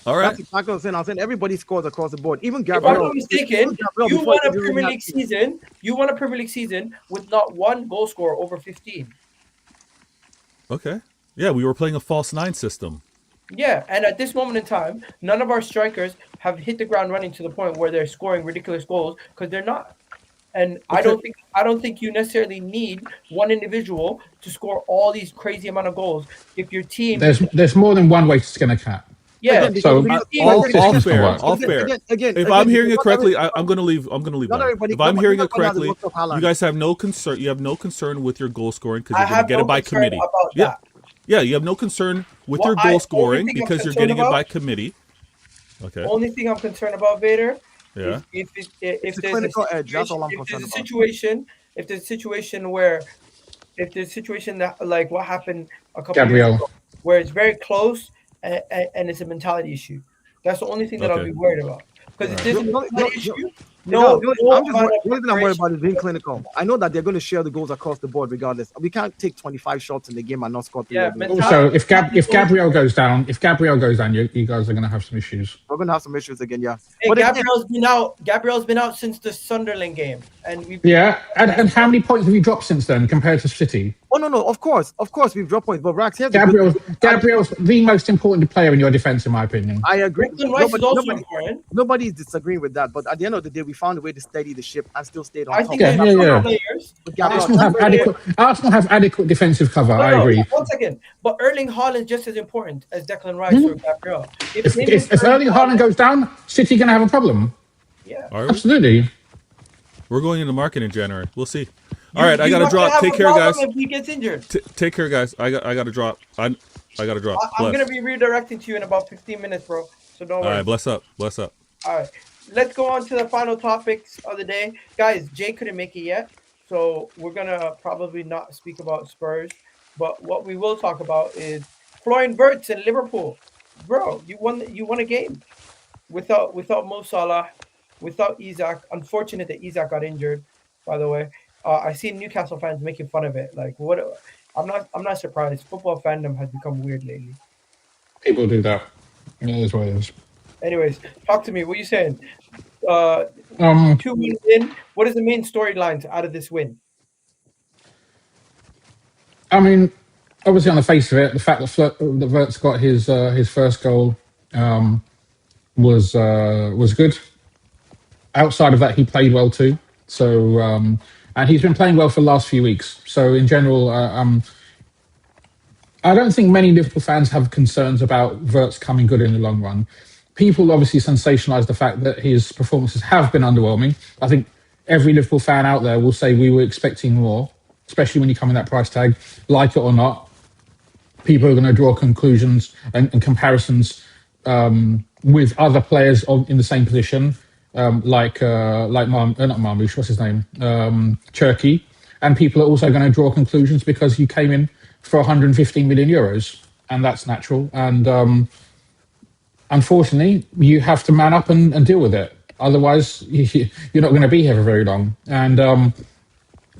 All right. That's exactly what I'm saying. Everybody scores across the board. Even Gabriel. If I'm not mistaken, you won a Premier League season. You won a Premier League season with not one goal scorer over 15. Okay. Yeah, we were playing a false 9 system. Yeah, and at this moment in time, none of our strikers have hit the ground running to the point where they're scoring ridiculous goals because they're not. And I don't think you necessarily need one individual to score all these crazy amount of goals. If your team, There's more than one way to skin a cat. yeah, Again, So- because your team- all Again, fair, again, all fair. Again, If I'm hearing it not correctly, every- I'm gonna leave. I'm gonna leave. Not that. everybody- If I'm not hearing it everybody has a correctly, look of Haaland. you guys have no concern. You have no concern with your goal scoring because I you're gonna have get no it by concern committee. about Yeah, that. yeah. You have no concern with What your I- goal only scoring thing I'm because you're concerned getting it about- by committee. Okay. Only thing I'm concerned about, Vader, Yeah. if It's a there's clinical a edge. That's all I'm situation, concerned about. if there's a situation where, if there's a situation that like what happened a couple Gabriel. years ago, where it's very close and it's a mentality issue. That's the only thing that I'll Okay. be worried about. Because if there's a No, mentality no, issue, No, no I'm just amount of the only thing I'm worried preparation- about is being clinical. I know that they're going to share the goals across the board regardless. We can't take 25 shots in the game and not score 3. Yeah, of them. mentality- Also, if Gabriel goes down, you guys are going to have some issues. We're going to have some issues again, yeah. Hey, But again, Gabriel's been out since the Sunderland game, and we Yeah, and how many points have you dropped since then compared to City? no, of course, we've dropped points. But Rax, here's the Gabriel's good thing. Gabriel's the most important player in your defense, in my opinion. I agree. Declan Rice is also important. Nobody's disagreeing with that. But at the end of the day, we found a way to steady the ship and still stayed on I top. think Yeah, there's yeah, yeah. players. But Gabriel- Arsenal have adequate defensive cover. No, I no, agree. 1 second. But Erling Haaland just as important as Declan Rice or Gabriel. If Erling Haaland goes down, City going to have a problem. yeah. Are we? Absolutely. We're going into market in January. We'll see. All right, I gotta drop. Take care, guys. If he gets injured, Take care, guys. I gotta drop. I gotta drop. I'm Bless. gonna be redirecting to you in about 15 minutes, bro. So don't All worry. right, bless up. Bless up. All right, let's go on to the final topics of the day, guys. Jay couldn't make it yet, so we're gonna probably not speak about Spurs. But what we will talk about is Florian Wirtz in Liverpool, bro. You won a game without Mo Salah, without Isak. Unfortunate that Isak got injured, by the way. I see Newcastle fans making fun of it. Like, what? I'm not surprised. Football fandom has become weird lately. People do that. It is what it is. Anyways, talk to me. What are you saying? 2 wins in. What is the main storylines out of this win? I mean, obviously on the face of it, the fact that Wirtz got his first goal was good. Outside of that, he played well too. So and he's been playing well for the last few weeks. So in general, I don't think many Liverpool fans have concerns about Wirtz coming good in the long run. People obviously sensationalise the fact that his performances have been underwhelming. I think every Liverpool fan out there will say we were expecting more, especially when you come in that price tag, like it or not. People are going to draw conclusions and comparisons with other players in the same position, not Marmoush, what's his name, Cherki, and people are also going to draw conclusions because he came in for 115 million euros, and that's natural. And unfortunately, you have to man up and deal with it. Otherwise, you're not going to be here for very long. And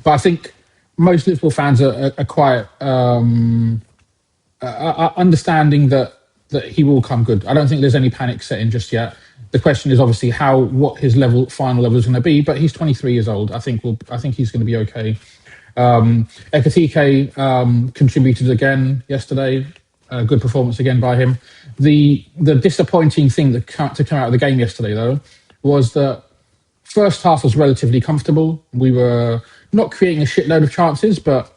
but I think most Liverpool fans are quite understanding that he will come good. I don't think there's any panic setting just yet. The question is obviously what his final level is going to be. But he's 23 years old. I think he's going to be okay. Ekatike contributed again yesterday. Good performance again by him. The disappointing thing to come out of the game yesterday, though, was that first half was relatively comfortable. We were not creating a shitload of chances, but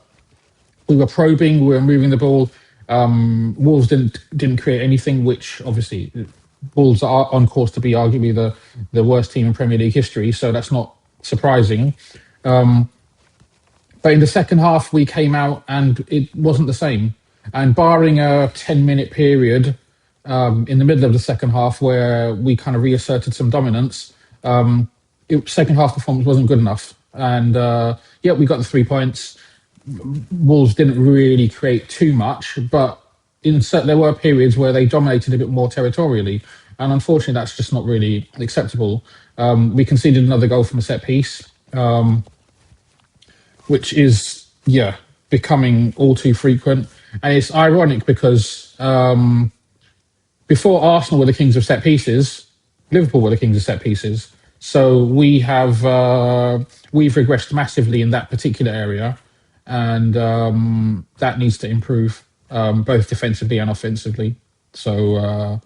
we were probing. We were moving the ball. Wolves didn't create anything, which obviously Wolves are on course to be arguably the worst team in Premier League history. So that's not surprising. But in the second half, we came out and it wasn't the same. And barring a 10-minute period in the middle of the second half where we kind of reasserted some dominance, second half performance wasn't good enough. And we got the 3 points. Wolves didn't really create too much, but there were periods where they dominated a bit more territorially. And unfortunately, that's just not really acceptable. We conceded another goal from a set piece, which is, becoming all too frequent. And it's ironic because before Arsenal were the kings of set pieces, Liverpool were the kings of set pieces. So we've regressed massively in that particular area. And that needs to improve both defensively and offensively. So,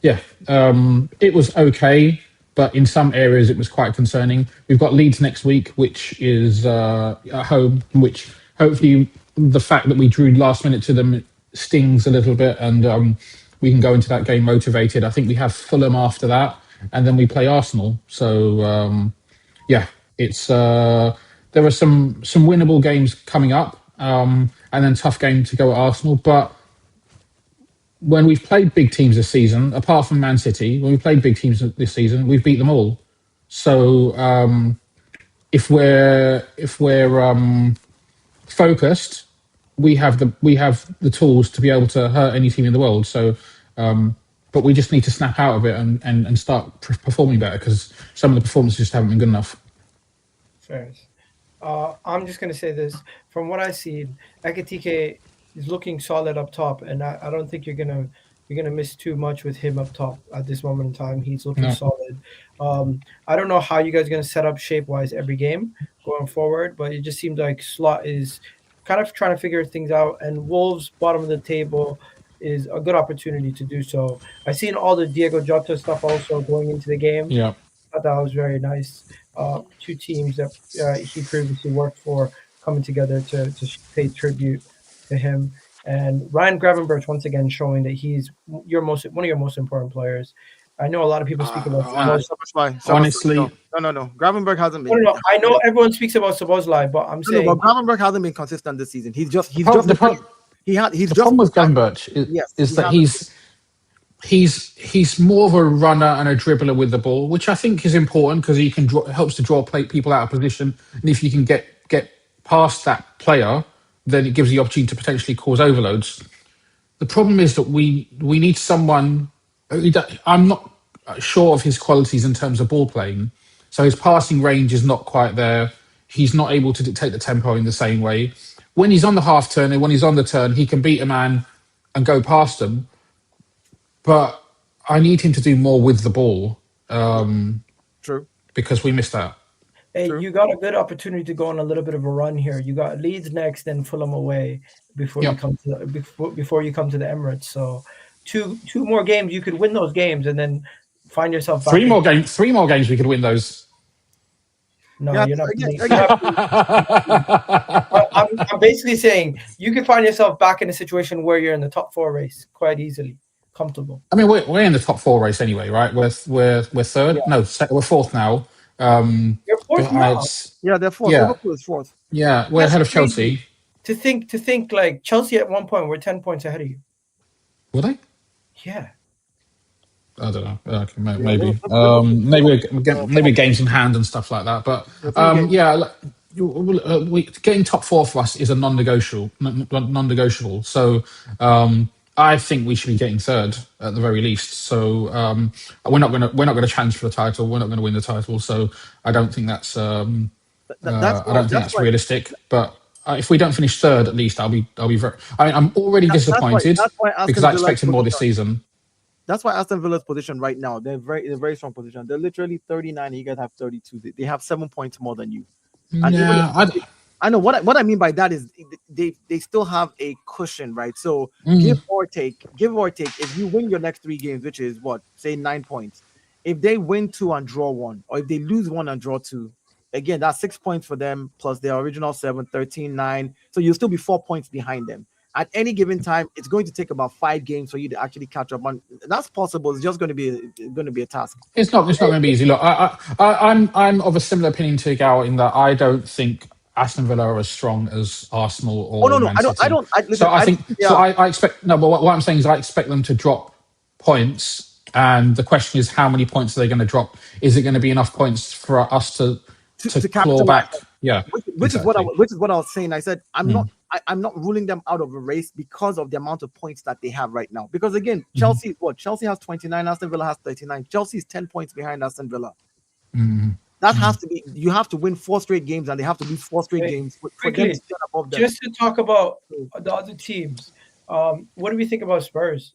it was okay, but in some areas it was quite concerning. We've got Leeds next week, which is at home, which hopefully the fact that we drew last minute to them stings a little bit, and we can go into that game motivated. I think we have Fulham after that, and then we play Arsenal. So yeah, it's there are some winnable games coming up, and then tough game to go at Arsenal. But when we've played big teams this season, apart from Man City, when we played big teams this season, we've beat them all. So if we're focused, we have the tools to be able to hurt any team in the world. So, but we just need to snap out of it and start performing better, because some of the performances just haven't been good enough. Fair. I'm just going to say this. From what I see, Ekitike is looking solid up top, and I don't think you're gonna miss too much with him up top at this moment in time. He's looking solid. I don't know how you guys are going to set up shape-wise every game going forward, but it just seems like Slot is kind of trying to figure things out, and Wolves, bottom of the table, is a good opportunity to do so. I've seen all the Diego Jota stuff also going into the game. Yeah. I thought that was very nice. Two teams that he previously worked for coming together to pay tribute to him. And Ryan Gravenberch once again showing that he's one of your most important players. I know a lot of people speak about honestly, no. Gravenberch hasn't been. No. I know everyone speaks about Szoboszlai, but I'm saying but Gravenberch hasn't been consistent this season. The problem with Gravenberch is that he's more of a runner and a dribbler with the ball, which I think is important because he can helps to draw people out of position, and if you can get past that player, then it gives the opportunity to potentially cause overloads. The problem is that we need someone. I'm not sure of his qualities in terms of ball playing, so his passing range is not quite there. He's not able to dictate the tempo in the same way. When he's on the half turn and when he's on the turn, he can beat a man and go past them. But I need him to do more with the ball. True. Because we missed out. Hey, you got a good opportunity to go on a little bit of a run here. You got Leeds next, then Fulham away before you come to the Emirates. So two more games, you could win those games and then find yourself back. Three more games we could win those. No, you're not. I'm basically saying you can find yourself back in a situation where you're in the top 4 race quite easily, comfortable. I mean, we're in the top 4 race anyway, right? We're third. Yeah. No, we're fourth now. You're fourth now. Yeah, they're fourth. Yeah. Liverpool is fourth. Yeah, we're ahead of Chelsea. To think like Chelsea at one point were 10 points ahead of you. Were they? Yeah. I don't know. Okay, maybe games in hand and stuff like that. But getting top 4 for us is a non-negotiable. So I think we should be getting third at the very least. So we're not going to challenge for the title. We're not going to win the title. So I don't think that's realistic. But if we don't finish third, at least I'll be very. I mean, I'm already disappointed because I expected more this season. That's why Aston Villa's position right now, they're in a very strong position. They're literally 39 and you guys have 32. They have 7 points more than you. And I know what I mean by that is they still have a cushion, right? So give or take, if you win your next 3 games, which is say 9 points, if they win 2 and draw 1, or if they lose 1 and draw 2, again, that's 6 points for them plus their original 7, 13, 9. So you'll still be 4 points behind them. At any given time, it's going to take about 5 games for you to actually catch up. And that's possible. It's just going to be a task. It's not going to be easy. Look, I'm of a similar opinion to Gal in that I don't think Aston Villa are as strong as Arsenal or Man City. I expect no. But what I'm saying is I expect them to drop points, and the question is how many points are they going to drop? Is it going to be enough points for us to claw back? Yeah, which is what I was saying. I said I'm not ruling them out of a race because of the amount of points that they have right now. Because again, Chelsea Chelsea has 29, Aston Villa has 39. Chelsea is 10 points behind Aston Villa. That has to be. You have to win 4 straight games, and they have to lose 4 straight games for them to get above them. Just to talk about the other teams, what do we think about Spurs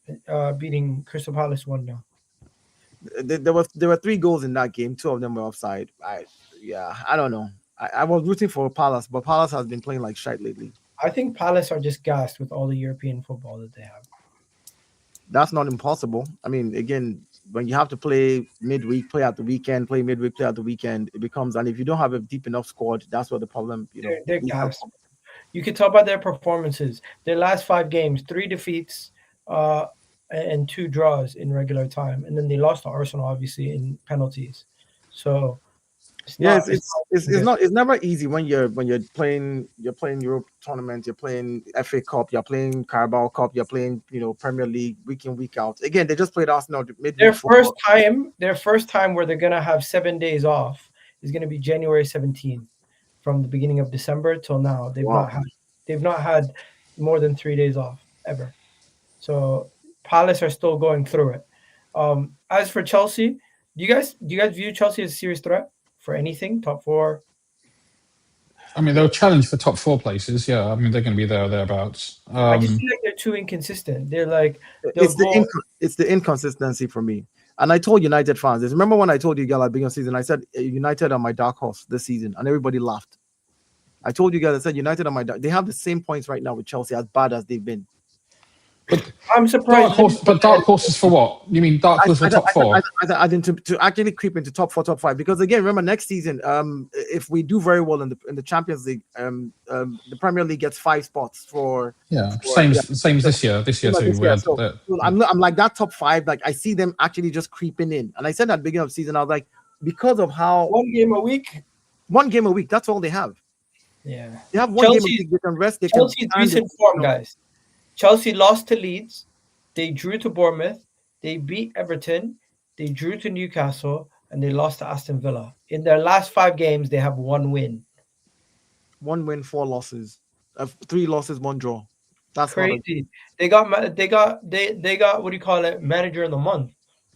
beating Crystal Palace 1-0? There were 3 goals in that game. 2 of them were offside. I don't know. I was rooting for Palace, but Palace has been playing like shite lately. I think Palace are just gassed with all the European football that they have. That's not impossible. I mean, again, when you have to play midweek, play at the weekend, play midweek, play at the weekend, it becomes, and if you don't have a deep enough squad, that's where the problem, They're gassed. You can tell by their performances. Their last 5 games, 3 defeats, and 2 draws in regular time, and then they lost to Arsenal, obviously in penalties. So it's Yeah, not. it's never easy when you're playing Europe tournament, you're playing FA Cup, you're playing Carabao Cup, you're playing Premier League week in week out. Again, they just played Arsenal midweek. Their first time where they're gonna have 7 days off is gonna be January 17th. From the beginning of December till now, they've not had more than 3 days off ever. So Palace are still going through it. As for Chelsea, do you guys view Chelsea as a serious threat for anything? Top 4? I mean, they'll challenge for top 4 places. Yeah, I mean, they're going to be there or thereabouts. I just feel like they're too inconsistent. They're like it's the inconsistency for me. And I told United fans this. Remember when I told you guys at the beginning of the season, I said United are my dark horse this season, and everybody laughed. I told you guys, I said United are my dark. They have the same points right now with Chelsea, as bad as they've been. I'm surprised. Dark horses for what? You mean dark horses for top 4? I didn't to actually creep into top 4, top 5, because again, remember next season, if we do very well in the Champions League, the Premier League gets 5 spots for same as this year. This year too. So I'm like that top 5. Like I see them actually just creeping in, and I said at the beginning of the season, I was like, because of how 1 game a week. That's all they have. Yeah, they have 1 game a week. They can rest. Chelsea's recent form, guys. Chelsea lost to Leeds, they drew to Bournemouth, they beat Everton, they drew to Newcastle, and they lost to Aston Villa. In their last 5 games, they have 1 win. 1 win, 4 losses, 3 losses, 1 draw. That's crazy. They got what do you call it? Manager of the month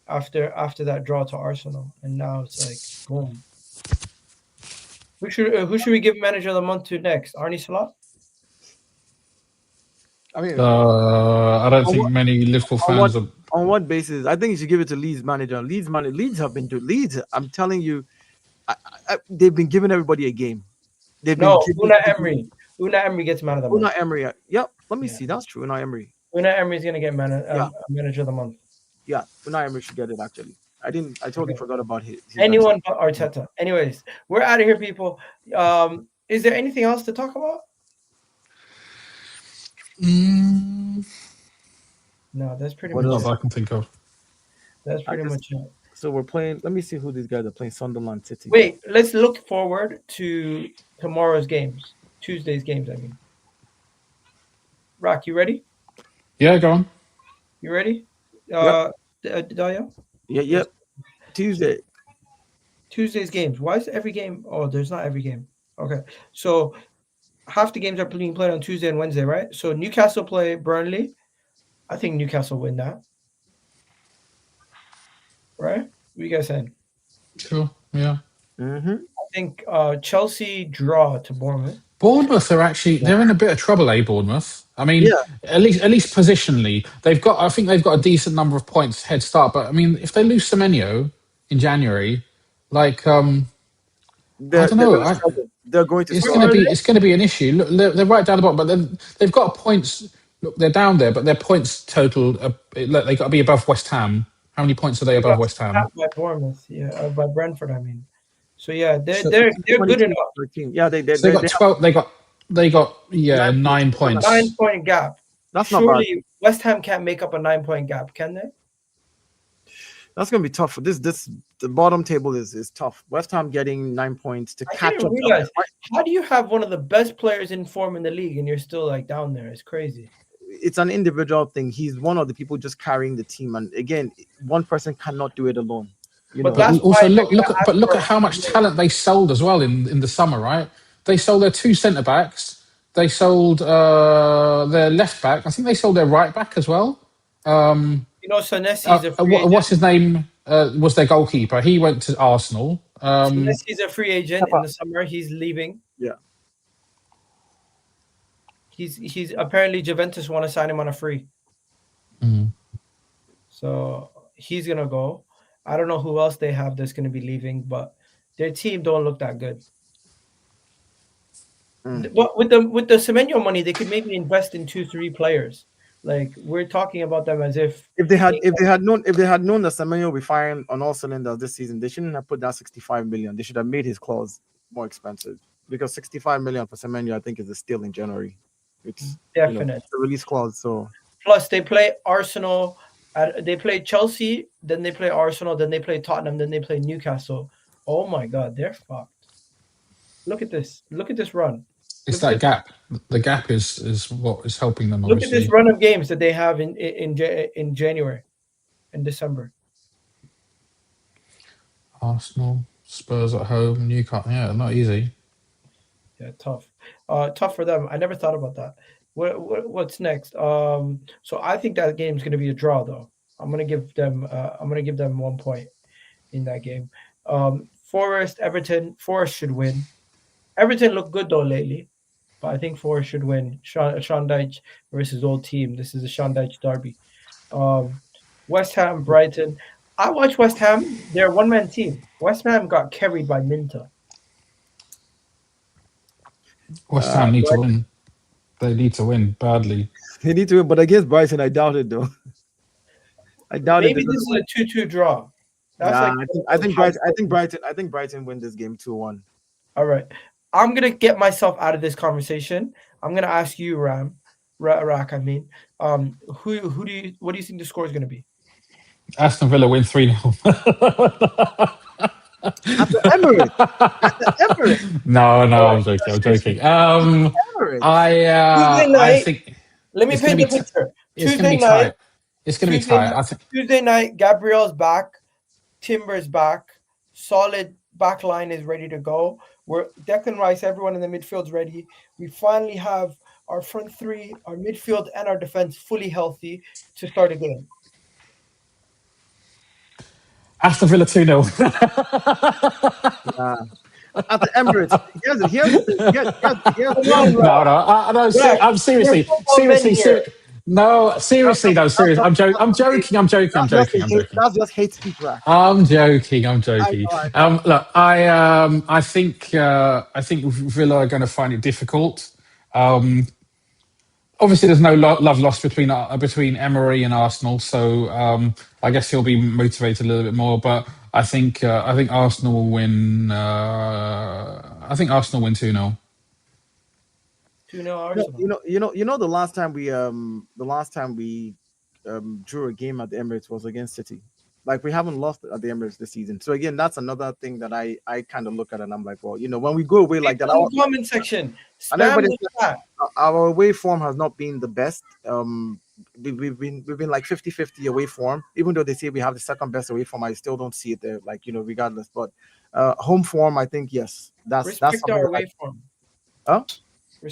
after that draw to Arsenal, and now it's like boom. Who should we give manager of the month to next? Arne Slot? I mean, I don't think many Liverpool fans are. On what basis? I think you should give it to Leeds manager. Leeds have been to Leeds. I'm telling you, they've been giving everybody a game. Unai Emery. Unai Emery gets man of the month. Unai Emery. Yep. Let me see. That's true. Unai Emery. Unai Emery is gonna get manager of the month. Yeah, Unai Emery should get it. Actually, I totally forgot about his anyone but Arteta. Anyways, we're out of here, people. Is there anything else to talk about? No, that's pretty much what I can think of. That's pretty much it. So we're playing. Let me see who these guys are playing. Sunderland City. Wait, let's look forward to tomorrow's games. Tuesday's games, I mean. Rock, you ready? Yeah, go on. You ready? Dayo? Yeah. Tuesday's games. Why is every game? Oh, there's not every game. Okay, so half the games are being played on Tuesday and Wednesday, right? So Newcastle play Burnley. I think Newcastle win that. Right? What you guys saying? Sure. Yeah. Mm-hmm. I think Chelsea draw to Bournemouth. Bournemouth are they're in a bit of trouble, Bournemouth. I mean, at least positionally, I think they've got a decent number of points head start. But I mean, if they lose Semenyo in January, like I don't know, they're going to. It's going to be an issue. Look, they're right down the bottom, but they've got points. Look, they're down there, but their points total. They got to be above West Ham. How many points are they above West Ham? By Bournemouth, by Brentford, I mean. So yeah, they're good enough. 13. Yeah, they got 12. They got 9 points. 9-point gap. That's surely not bad. West Ham can't make up a 9-point gap, can they? That's gonna be tough. For this the bottom table is tough. West Ham getting 9 points to catch up. How do you have one of the best players in form in the league and you're still like down there? It's crazy. It's an individual thing. He's one of the people just carrying the team, and again, one person cannot do it alone. Look at how much talent they sold as well in the summer, right? They sold their 2 centre backs. They sold their left back. I think they sold their right back as well. Senesi's a free agent. What's his name? Was their goalkeeper? He went to Arsenal. Senesi's a free agent in the summer. He's leaving. Yeah. He's apparently Juventus want to sign him on a free. Mm-hmm. So he's gonna go. I don't know who else they have that's gonna be leaving, but their team don't look that good. But with the Semenyo money, they could maybe invest in 2-3 players Like we're talking about them as if If they had known that Semenyo will be firing on all cylinders this season, they shouldn't have put that 65 million. They should have made his clause more expensive, because 65 million for Semenyo, I think, is a steal in January. It's definite. the release clause. So Plus, they play Arsenal. They play Chelsea, then they play Arsenal, then they play Tottenham, then they play Newcastle. Oh my God, they're fucked. Look at this. Look at this run. It's Look that at gap. The gap is what is helping them. Look at Obviously, this run of games that they have in January and December. Arsenal, Spurs at home, Newcastle. Yeah, not easy. Yeah, tough. Tough for them. I never thought about that. What's next? So I think that game is going to be a draw, though. I'm gonna give them 1 point in that game. Forest, Everton. Forest should win. Everton look good though lately, but I think Forest should win. Sean Dyche versus old team. This is a Sean Dyche derby. West Ham, Brighton. I watch West Ham. They're a one-man team. West Ham got carried by Minta. West Ham need to win. They need to win badly. they need to win, but against Brighton, I doubt it though. I doubt Maybe it. this is a 2-2 draw. That's Nah, like I think Brighton win this game 2-1. All right. I'm gonna get myself out of this conversation. I'm gonna ask you, Rack. I mean, what do you think the score is gonna be? Aston Villa win 3-0. At the Emirates. No, I'm joking. Emirates. I think Let me it's paint gonna the be picture. it's Tuesday going to be night. tight. It's going to be tight. I think Tuesday night, Gabriel's back. Timber's back. Solid back line is ready to go. We're Declan Rice, everyone in the midfield's ready. We finally have our front three, our midfield, and our defense fully healthy to start a game. Aston Villa 2-0. At the Emirates. I'm seriously. I'm joking. That's just hate speech, right? I'm joking. Look, I think Villa are going to find it difficult. Obviously, there's no love lost between Emery and Arsenal, so I guess he'll be motivated a little bit more. But I think Arsenal will win. I think Arsenal win 2-0. 2-0 Arsenal. You know the last time we drew a game at the Emirates was against City. Like, we haven't lost at the Emirates this season. So again, that's another thing that I kind of look at and I'm like, well, when we go away like that, in the comment section, our away form has not been the best. We've been like 50-50 away form. Even though they say we have the second best away form, I still don't see it there. Like, regardless. But home form, I think yes, that's our away form. Huh?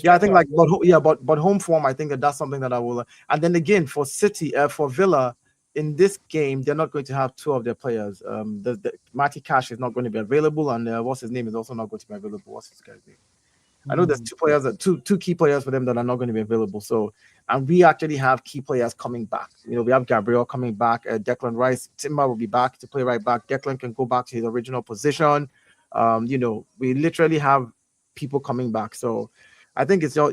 Yeah, I think but home form, I think that's something that I will. And then again, for City, for Villa, in this game, they're not going to have two of their players. The Matty Cash is not going to be available, and what's his name is also not going to be available. What's his guy's name? I know there's two key players for them that are not going to be available. So, and we actually have key players coming back. We have Gabriel coming back. Declan Rice, Timber will be back to play right back. Declan can go back to his original position. We literally have people coming back. So, I think it's all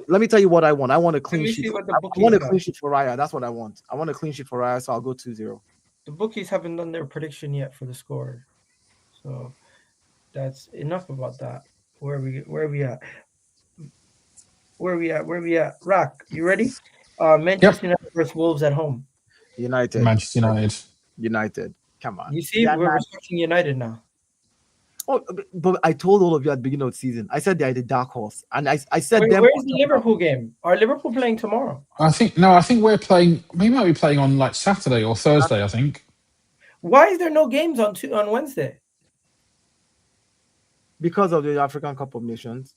let me tell you what I want. I want a clean sheet. I want a clean sheet for Raya. That's what I want. I want a clean sheet for Raya, so I'll go 2-0. The bookies haven't done their prediction yet for the score. So that's enough about that. Where are we at? Rack, you ready? Manchester United versus Wolves at home. Manchester United. Come on. You see, we're respecting United now. Oh, but I told all of you at the beginning of the season, I said they're the dark horse. And I said them. Where's the Liverpool game? Are Liverpool playing tomorrow? I think we're playing. We might be playing on like Saturday or Thursday, I think. Why is there no games on Wednesday? Because of the African Cup of Nations.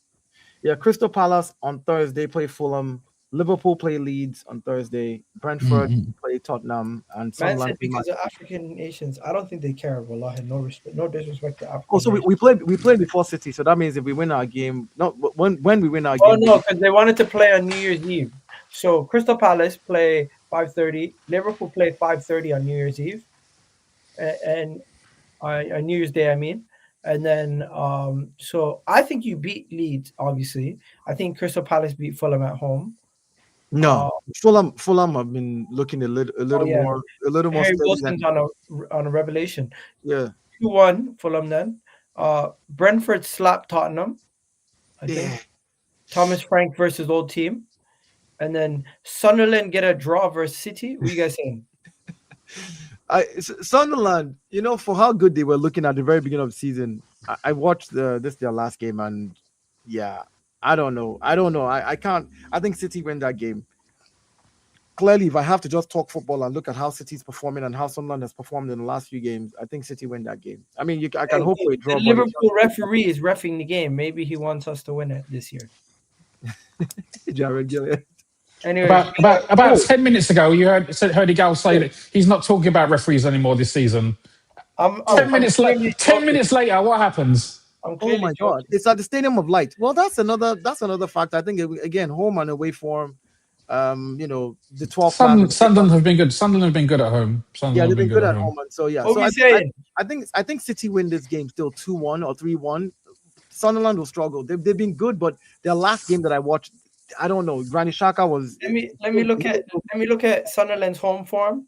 Yeah, Crystal Palace on Thursday play Fulham. Liverpool play Leeds on Thursday. Brentford play Tottenham, and Sunderland. Because of African nations, I don't think they care. Wallahi, no respect, no disrespect to Africa. Oh, so we played before City, so that means if we win our game, when we win our game. Oh no, because they wanted to play on New Year's Eve. So Crystal Palace play 5:30. Liverpool play 5:30 on New Year's Eve, and on New Year's Day, I mean. And then, so I think you beat Leeds. Obviously, I think Crystal Palace beat Fulham at home. No, Fulham have been looking a little yeah. more Harry steady than Wilson's on a revelation. yeah. 2-1 Fulham then. Brentford slapped Tottenham, I Yeah. think. Thomas Frank versus old team. And then Sunderland get a draw versus City. What you guys saying? Sunderland, for how good they were looking at the very beginning of the season, I watched their last game, and yeah, I don't know. I can't. I think City win that game. Clearly, if I have to just talk football and look at how City's performing and how Sunderland has performed in the last few games, I think City win that game. I mean, I can hope for a draw. The Liverpool referee is reffing the game. Maybe he wants us to win it this year. Jared Gillian. Anyway, about 10 minutes ago, you heard Igal say that he's not talking about referees anymore this season. 10 minutes later, what happens? Oh my God! It's at the Stadium of Light. Well, that's another fact. I think again, home and away form. The 12. Sunderland have been good. Sunderland have been good at home. Yeah, they've been good at home. And so yeah. What so we saying? I think City win this game still 2-1 or 3-1. Sunderland will struggle. They've been good, but their last game that I watched, I don't know. Granit Xhaka was. Let me look at Sunderland's home form.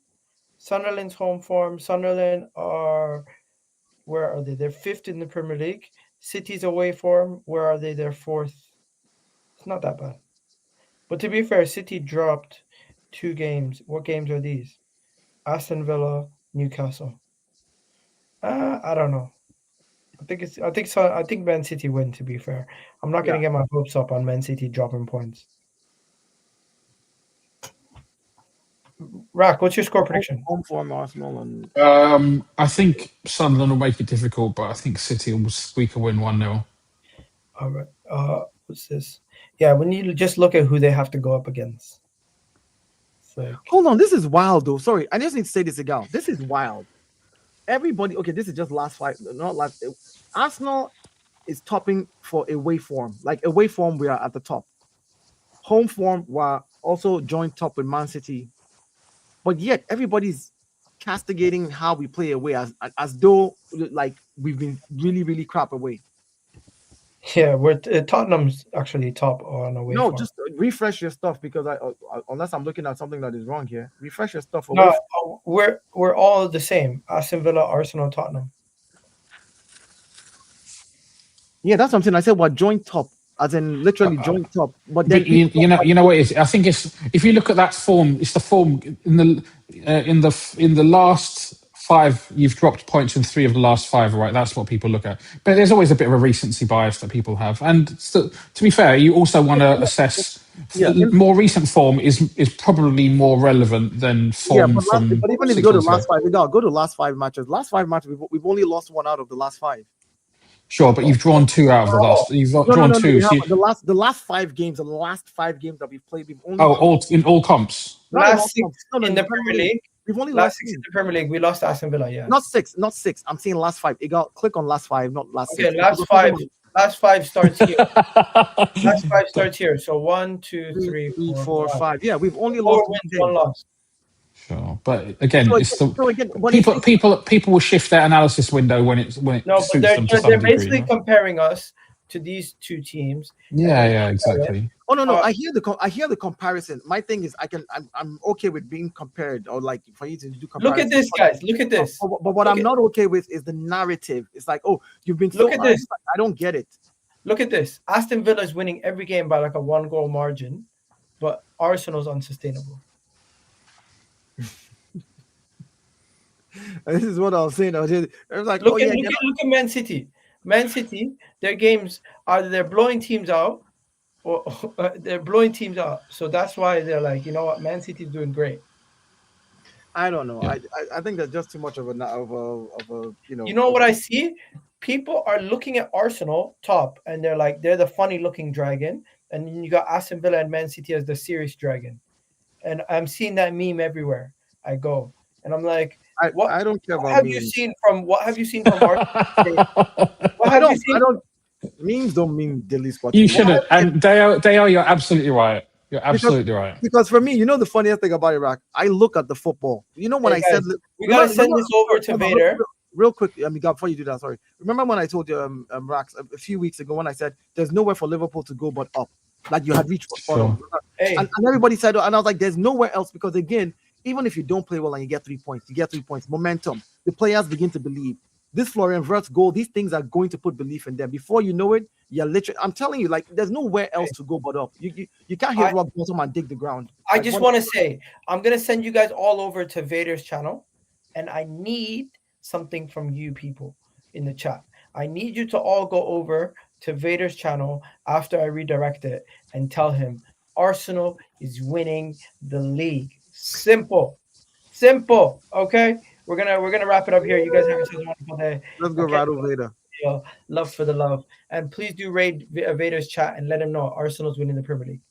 Sunderland are, where are they? They're 5th in the Premier League. City's away form, where are they? They're 4th. It's not that bad. But to be fair, City dropped 2 games. What games are these? Aston Villa, Newcastle. I don't know. I think Man City win, to be fair. I'm not going to get my hopes up on Man City dropping points. Rack, what's your score prediction? Home form Arsenal and I think Sunderland will make it difficult, but I think City will squeak a win 1-0. All right. What's this? Yeah, we need to just look at who they have to go up against. Hold on, this is wild though. Sorry, I just need to say this again. This is wild. Everybody, okay, this is just last 5, not last. Arsenal is topping for away form. Like away form, we are at the top. Home form, we're also joint top with Man City. But yet, everybody's castigating how we play away as though like we've been really, really crap away. Yeah, we're Tottenham's actually top on away. No, form. just refresh your stuff because unless I'm looking at something that is wrong here, refresh your stuff. No, we're all the same. Aston Villa, Arsenal, Tottenham. Yeah, that's something I said. We're joint top, as in literally joint top. But then you know what it is. I think it's, if you look at that form, it's the form in the last 5. You've dropped points in 3 of the last 5, right? That's what people look at. But there's always a bit of a recency bias that people have. And so, to be fair, you also want to assess. More recent form is probably more relevant than form from. But even if you go to last 5, go to last 5 matches. Last 5 matches, we've only lost 1 out of the last 5. Sure, but you've drawn 2 out of the last. You've drawn 2. The last 5 games. The last 5 games that we've played, we've only. All comps. Last 6 in the Premier League. We've only last 6 in the Premier League. We lost to Aston Villa. Yeah. Not 6. I'm saying last 5. Click on last 5, not last 6. Okay, last 5 starts here. Last 5 starts here. So 1, 2, 3, 4, 5. Yeah, we've only 4 lost wins, 1 loss. Sure, but again, people will shift their analysis window when it suits them to some they're degree. basically comparing us to these 2 teams. Yeah, exactly. Oh no, I hear the comparison. My thing is, I'm okay with being compared, or like for you to do comparison. Look at this, guys. Look at this. But what I'm not okay with is the narrative. It's like, oh, you've been. Look at this. I don't get it. Look at this. Aston Villa is winning every game by like a 1-goal margin, but Arsenal's unsustainable. This is what I was saying. I was like, look at Man City. Man City, their games either they're blowing teams out, or they're blowing teams out. So that's why they're like, you know what, Man City's doing great. I don't know. Yeah. I think that's just too much of a You know what I see? People are looking at Arsenal top, and they're like, they're the funny-looking dragon, and then you got Aston Villa and Man City as the serious dragon. And I'm seeing that meme everywhere I go, and I'm like, I don't care about memes. What have you seen from Arsenal? Memes don't mean the least. You shouldn't, and they are. You're absolutely right. You're absolutely right. Because for me, the funniest thing about Iraq, I look at the football. When I said we gotta send this over to Vader. Real quick, before you do that, sorry. Remember when I told you, Rax, a few weeks ago when I said there's nowhere for Liverpool to go but up. Like you had reached rock bottom. Hey, And everybody said, and I was like, there's nowhere else because again, even if you don't play well and you get 3 points, momentum. The players begin to believe. This Florian Wirtz goal, these things are going to put belief in them. Before you know it, you're literally. I'm telling you, like, there's nowhere else to go but up. You can't hit rock bottom and dig the ground. I just want to say, I'm gonna send you guys all over to Vader's channel, and I need something from you people in the chat. I need you to all go over to Vader's channel after I redirect it and tell him Arsenal is winning the league. Simple. Okay, we're gonna wrap it up here. You guys have yourselves a wonderful day. Let's go rattle Vader. Love for the love, and please do raid Vader's chat and let him know Arsenal's winning the Premier League.